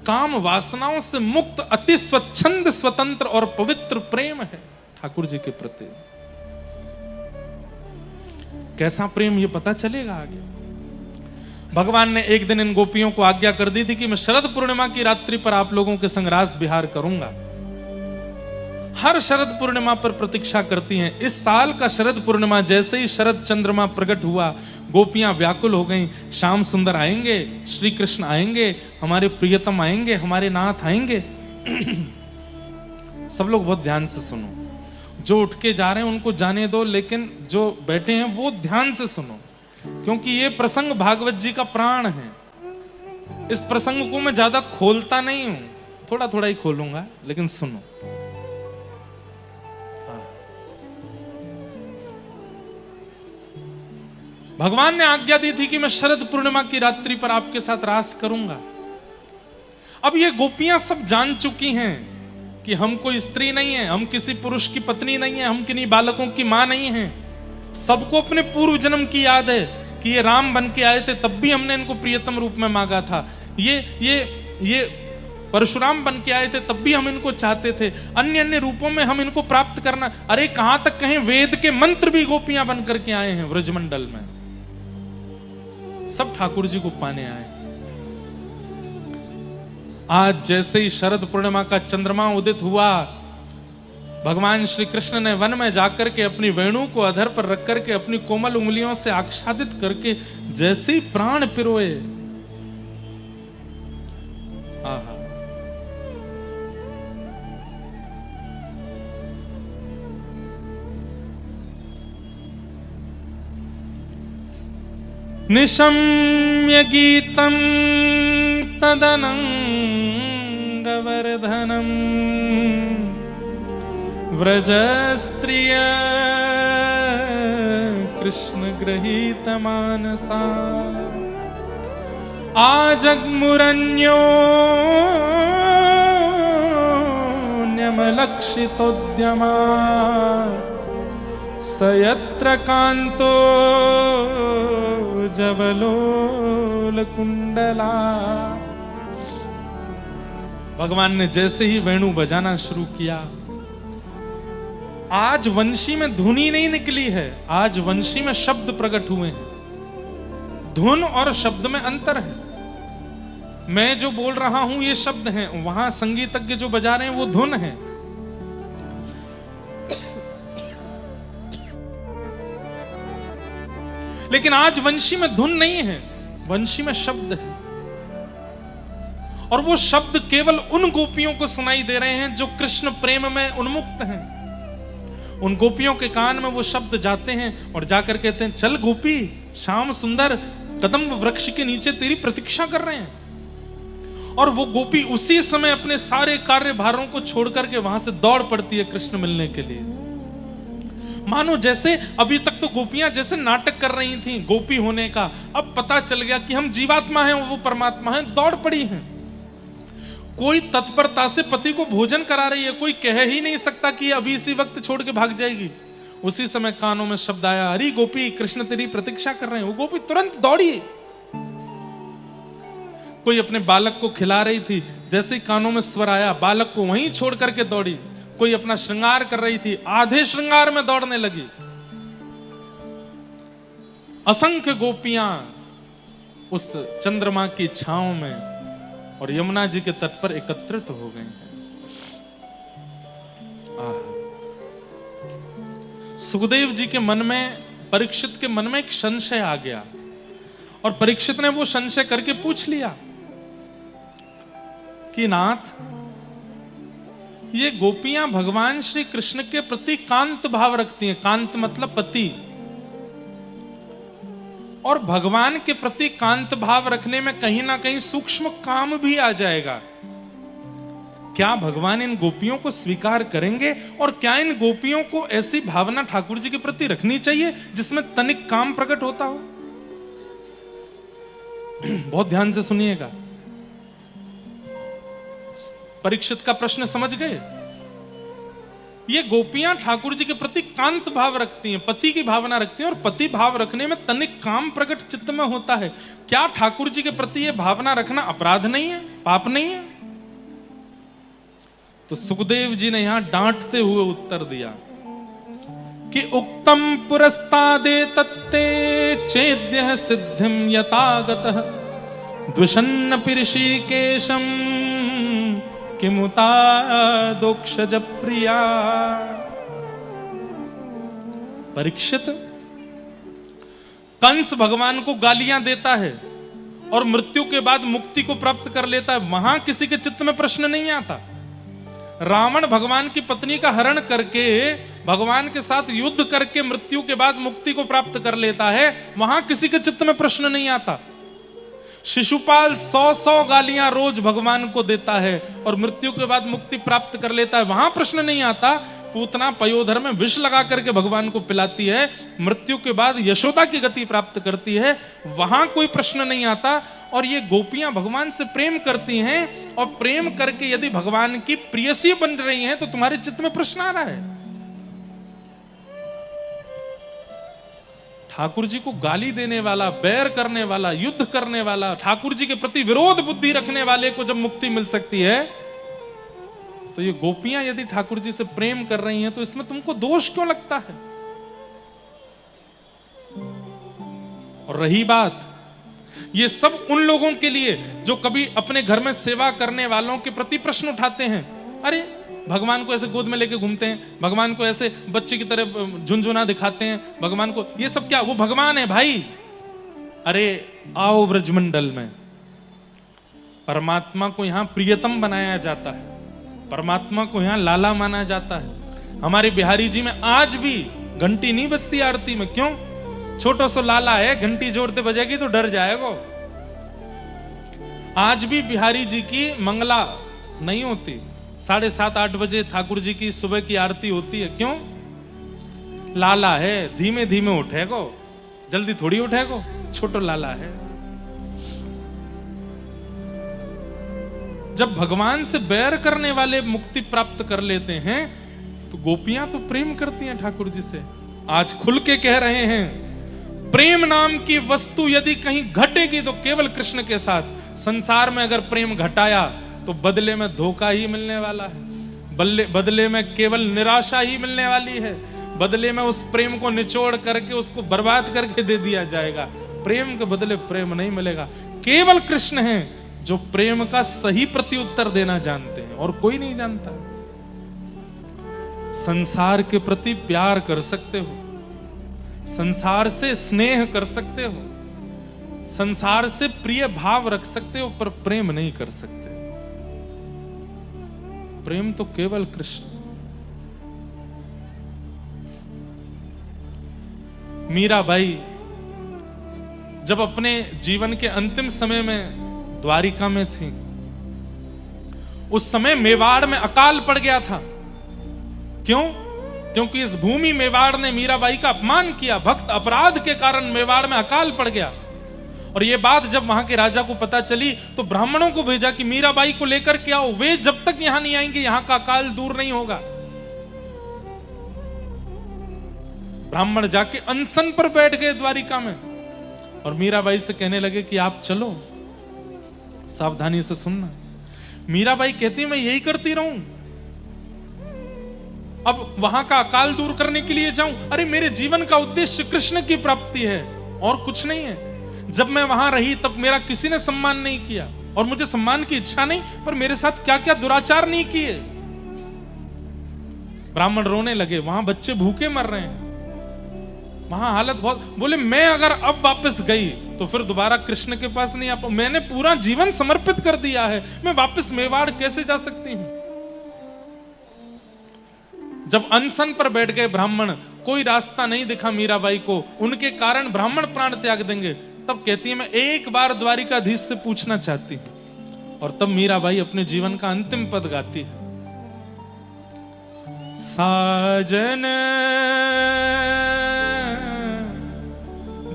काम वासनाओं से मुक्त अति स्वच्छंद स्वतंत्र और पवित्र प्रेम है ठाकुर जी के प्रति। कैसा प्रेम ये पता चलेगा आगे। भगवान ने एक दिन इन गोपियों को आज्ञा कर दी थी कि मैं शरद पूर्णिमा की रात्रि पर आप लोगों के संग रास विहार करूंगा। हर शरद पूर्णिमा पर प्रतीक्षा करती हैं। इस साल का शरद पूर्णिमा जैसे ही शरद चंद्रमा प्रकट हुआ, गोपियां व्याकुल हो गईं। श्याम सुंदर आएंगे, श्री कृष्ण आएंगे, हमारे प्रियतम आएंगे, हमारे नाथ आएंगे। सब लोग बहुत ध्यान से सुनो, जो उठ के जा रहे हैं उनको जाने दो, लेकिन जो बैठे हैं वो ध्यान से सुनो, क्योंकि ये प्रसंग भागवत जी का प्राण है। इस प्रसंग को मैं ज्यादा खोलता नहीं हूं, थोड़ा थोड़ा ही खोलूंगा, लेकिन सुनो। भगवान ने आज्ञा दी थी कि मैं शरद पूर्णिमा की रात्रि पर आपके साथ रास करूंगा। अब ये गोपियां सब जान चुकी हैं कि हम कोई स्त्री नहीं है, हम किसी पुरुष की पत्नी नहीं है, हम किन्हीं बालकों की मां नहीं है। सबको अपने पूर्व जन्म की याद है कि ये राम बन के आए थे, तब भी हमने इनको प्रियतम रूप में मांगा था। ये परशुराम बन के आए थे, तब भी हम इनको चाहते थे। अन्य अन्य रूपों में हम इनको प्राप्त करना, अरे कहां तक कहें वेद के मंत्र भी गोपियां बन करके आए हैं व्रजमंडल में। सब ठाकुर जी को पाने आए। आज जैसे ही शरद पूर्णिमा का चंद्रमा उदित हुआ, भगवान श्री कृष्ण ने वन में जाकर के अपनी वेणु को अधर पर रख करके अपनी कोमल उंगलियों से आच्छादित करके जैसे ही प्राण पिरोए, आहा, निशम्य गीतम तदनंगवर्धनम व्रजस्त्रिय कृष्ण गृहीत मानसा आजग्मुरन्योन्यमलक्षितोद्यमा सयत्र कांतो जवलोल कुंडला। भगवान ने जैसे ही वेणु बजाना शुरू किया, आज वंशी में धुनी नहीं निकली है, आज वंशी में शब्द प्रकट हुए हैं। धुन और शब्द में अंतर है। मैं जो बोल रहा हूं ये शब्द हैं, वहां संगीतज्ञ जो बजा रहे हैं वो धुन है। लेकिन आज वंशी में धुन नहीं है, वंशी में शब्द है। और वो शब्द केवल उन गोपियों को सुनाई दे रहे हैं जो कृष्ण प्रेम में उन्मुक्त हैं। उन गोपियों के कान में वो शब्द जाते हैं और जाकर कहते हैं, चल गोपी, श्याम सुंदर कदम्ब वृक्ष के नीचे तेरी प्रतीक्षा कर रहे हैं। और वो गोपी उसी समय अपने सारे कार्य भारों को छोड़कर के वहां से दौड़ पड़ती है कृष्ण मिलने के लिए। मानो जैसे अभी तक तो गोपियां जैसे नाटक कर रही थी गोपी होने का, अब पता चल गया कि हम जीवात्मा हैं, वो परमात्मा हैं, दौड़ पड़ी हैं। कोई तत्परता से पति को भोजन करा रही है, कोई कह ही नहीं सकता कि अभी इसी वक्त छोड़ के भाग जाएगी। उसी समय कानों में शब्द आया, अरे गोपी कृष्ण तेरी प्रतीक्षा कर रहे हैं। वो गोपी तुरंत दौड़ी। कोई अपने बालक को खिला रही थी, जैसे ही कानों में स्वर आया बालक को वहीं छोड़ करके दौड़ी। कोई अपना श्रृंगार कर रही थी, आधे श्रृंगार में दौड़ने लगी। असंख्य गोपियां उस चंद्रमा की छांव में और यमुना जी के तट पर एकत्रित हो गए हैं। सुखदेव जी के मन में, परीक्षित के मन में एक संशय आ गया और परीक्षित ने वो संशय करके पूछ लिया कि नाथ, ये गोपियां भगवान श्री कृष्ण के प्रति कांत भाव रखती हैं। कांत मतलब पति। और भगवान के प्रति कांत भाव रखने में कहीं ना कहीं सूक्ष्म काम भी आ जाएगा। क्या भगवान इन गोपियों को स्वीकार करेंगे? और क्या इन गोपियों को ऐसी भावना ठाकुर जी के प्रति रखनी चाहिए जिसमें तनिक काम प्रकट होता हो? बहुत ध्यान से सुनिएगा। परीक्षित का प्रश्न समझ गए? ये गोपियां ठाकुर जी के प्रति कांत भाव रखती हैं, पति की भावना रखती हैं, और पति भाव रखने में तनिक काम प्रकट चित्त में होता है। क्या ठाकुर जी के प्रति ये भावना रखना अपराध नहीं है, पाप नहीं है? तो सुखदेव जी ने यहां डांटते हुए उत्तर दिया कि उक्तम पुरस्तादे तत्ते चेद्य सिद्धिम यतागतः द्विषन्न ऋषिकेशम किमुता दोक्षज प्रिया। परीक्षित, कंस भगवान को गालियां देता है और मृत्यु के बाद मुक्ति को प्राप्त कर लेता है, वहां किसी के चित्त में प्रश्न नहीं आता। रावण भगवान की पत्नी का हरण करके भगवान के साथ युद्ध करके मृत्यु के बाद मुक्ति को प्राप्त कर लेता है, वहां किसी के चित्त में प्रश्न नहीं आता। शिशुपाल 100-100 गालियां रोज भगवान को देता है और मृत्यु के बाद मुक्ति प्राप्त कर लेता है, वहां प्रश्न नहीं आता। पूतना पयोधर में विष लगा करके भगवान को पिलाती है, मृत्यु के बाद यशोदा की गति प्राप्त करती है, वहां कोई प्रश्न नहीं आता। और ये गोपियां भगवान से प्रेम करती हैं और प्रेम करके यदि भगवान की प्रियसी बन रही हैं तो तुम्हारे चित्त में प्रश्न आ रहा है। ठाकुर जी को गाली देने वाला, बैर करने वाला, युद्ध करने वाला, ठाकुर जी के प्रति विरोध बुद्धि रखने वाले को जब मुक्ति मिल सकती है, तो ये गोपियां यदि ठाकुर जी से प्रेम कर रही हैं तो इसमें तुमको दोष क्यों लगता है? और रही बात, ये सब उन लोगों के लिए जो कभी अपने घर में सेवा करने वालों के प्रति प्रश्न उठाते हैं। अरे भगवान को ऐसे गोद में लेके घूमते हैं, भगवान को ऐसे बच्चे की तरह झुनझुना दिखाते हैं, भगवान को, ये सब क्या? वो भगवान है भाई। अरे आओ ब्रजमंडल में, परमात्मा को यहां प्रियतम बनाया जाता है, परमात्मा को यहां लाला माना जाता है। हमारे बिहारी जी में आज भी घंटी नहीं बजती आरती में, क्यों? छोटा सा लाला है, घंटी जोड़ते बजेगी तो डर जाएगा। आज भी बिहारी जी की मंगला नहीं होती, 7:30-8 बजे ठाकुर जी की सुबह की आरती होती है। क्यों? लाला है, धीमे धीमे उठेगो, जल्दी थोड़ी उठेगो, छोटो लाला है। जब भगवान से बैर करने वाले मुक्ति प्राप्त कर लेते हैं तो गोपियां तो प्रेम करती हैं ठाकुर जी से। आज खुल के कह रहे हैं, प्रेम नाम की वस्तु यदि कहीं घटेगी तो केवल कृष्ण के साथ। संसार में अगर प्रेम घटाया तो बदले में धोखा ही मिलने वाला है, बदले में केवल निराशा ही मिलने वाली है, बदले में उस प्रेम को निचोड़ करके उसको बर्बाद करके दे दिया जाएगा। प्रेम के बदले प्रेम नहीं मिलेगा। केवल कृष्ण हैं जो प्रेम का सही प्रत्युत्तर देना जानते हैं, और कोई नहीं जानता। संसार के प्रति प्यार कर सकते हो, संसार से स्नेह कर सकते हो, संसार से प्रिय भाव रख सकते हो, पर प्रेम नहीं कर सकते। प्रेम तो केवल कृष्ण। मीराबाई जब अपने जीवन के अंतिम समय में द्वारिका में थी, उस समय मेवाड़ में अकाल पड़ गया था। क्यों? क्योंकि इस भूमि मेवाड़ ने मीराबाई का अपमान किया। भक्त अपराध के कारण मेवाड़ में अकाल पड़ गया। और ये बात जब वहां के राजा को पता चली तो ब्राह्मणों को भेजा कि मीराबाई को लेकर के आओ, वे जब तक यहां नहीं आएंगे यहां का अकाल दूर नहीं होगा। ब्राह्मण जाके अनशन पर बैठ गए द्वारिका में और मीराबाई से कहने लगे कि आप चलो, सावधानी से सुनना। मीराबाई कहती मैं यही करती रहूं, अब वहां का अकाल दूर करने के लिए जाऊं? अरे मेरे जीवन का उद्देश्य कृष्ण की प्राप्ति है और कुछ नहीं है। जब मैं वहां रही तब मेरा किसी ने सम्मान नहीं किया और मुझे सम्मान की इच्छा नहीं, पर मेरे साथ क्या क्या दुराचार नहीं किए। ब्राह्मण रोने लगे, वहां बच्चे भूखे मर रहे हैं, वहां हालत बहुत। बोले मैं अगर अब वापस गई तो फिर दोबारा कृष्ण के पास नहीं आ पाऊं, मैंने पूरा जीवन समर्पित कर दिया है, मैं वापस मेवाड़ कैसे जा सकती हूं। जब अनशन पर बैठ गए ब्राह्मण, कोई रास्ता नहीं दिखा मीराबाई को, उनके कारण ब्राह्मण प्राण त्याग देंगे, तब कहती है मैं एक बार द्वारिकाधीश से पूछना चाहती हूं। और तब मीराबाई अपने जीवन का अंतिम पद गाती है, साजन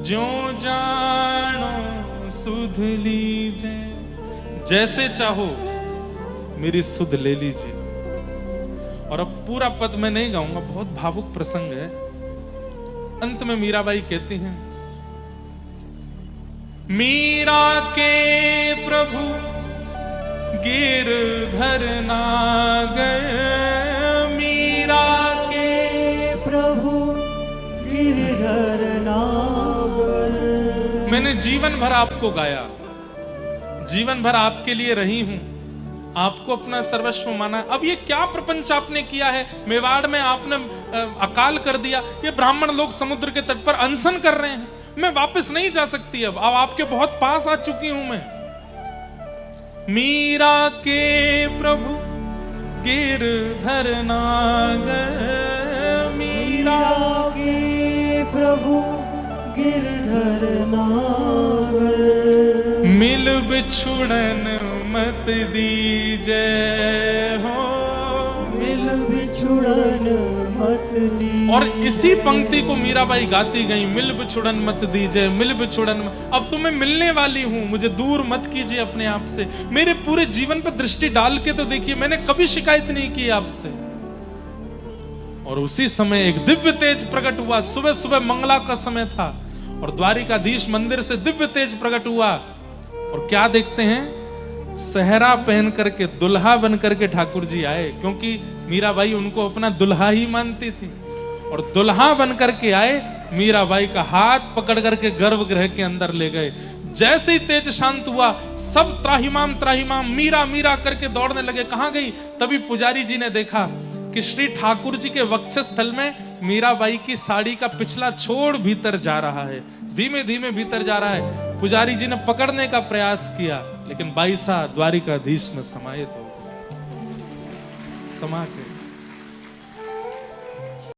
जो जानो सुध लीजे, जैसे चाहो मेरी सुध ले लीजिए। और अब पूरा पद मैं नहीं गाऊंगा, बहुत भावुक प्रसंग है। अंत में मीराबाई कहती हैं, मीरा के प्रभु गिरधर नागर, मीरा के प्रभु गिरधर नागर। मैंने जीवन भर आपको गाया, जीवन भर आपके लिए रही हूं, आपको अपना सर्वस्व माना। अब ये क्या प्रपंच आपने किया है? मेवाड़ में आपने अकाल कर दिया, ये ब्राह्मण लोग समुद्र के तट पर अनशन कर रहे हैं, मैं वापस नहीं जा सकती। अब आपके बहुत पास आ चुकी हूं मैं। मीरा के प्रभु गिरधर नागर, मीरा के प्रभु गिरधर नागर। मिल बिछुड़न मत दीजे हो, मिल बिछुड़न मत दीजे। और इसी पंक्ति को मीराबाई गाती गई, मिल बिछुड़न मत दीजे, मिल बिछुड़न। अब तो मैं मिलने वाली हूं, मुझे दूर मत कीजिए अपने आप से। मेरे पूरे जीवन पर दृष्टि डाल के तो देखिए, मैंने कभी शिकायत नहीं की आपसे। और उसी समय एक दिव्य तेज प्रकट हुआ। सुबह सुबह मंगला का समय था और द्वारिकाधीश मंदिर से दिव्य तेज प्रकट हुआ। और क्या देखते हैं, सहरा पहन करके दुल्हा बन करके ठाकुर जी आए, क्योंकि मीराबाई उनको अपना दुल्हा ही मानती थी। और दुल्हा बन करके आए, मीराबाई का हाथ पकड़ करके गर्भगृह के अंदर ले गए। जैसे ही तेज शांत हुआ, सब त्राहिमाम त्राहिमाम मीरा मीरा करके दौड़ने लगे। कहां गई? तभी पुजारी जी ने देखा कि श्री ठाकुर जी के वक्षस्थल में मीराबाई की साड़ी का पिछला छोड़ भीतर जा रहा है, धीमे धीमे भीतर जा रहा है। पुजारी जी ने पकड़ने का प्रयास किया, लेकिन बाईसा द्वारिकाधीश में समाहित हो, समा के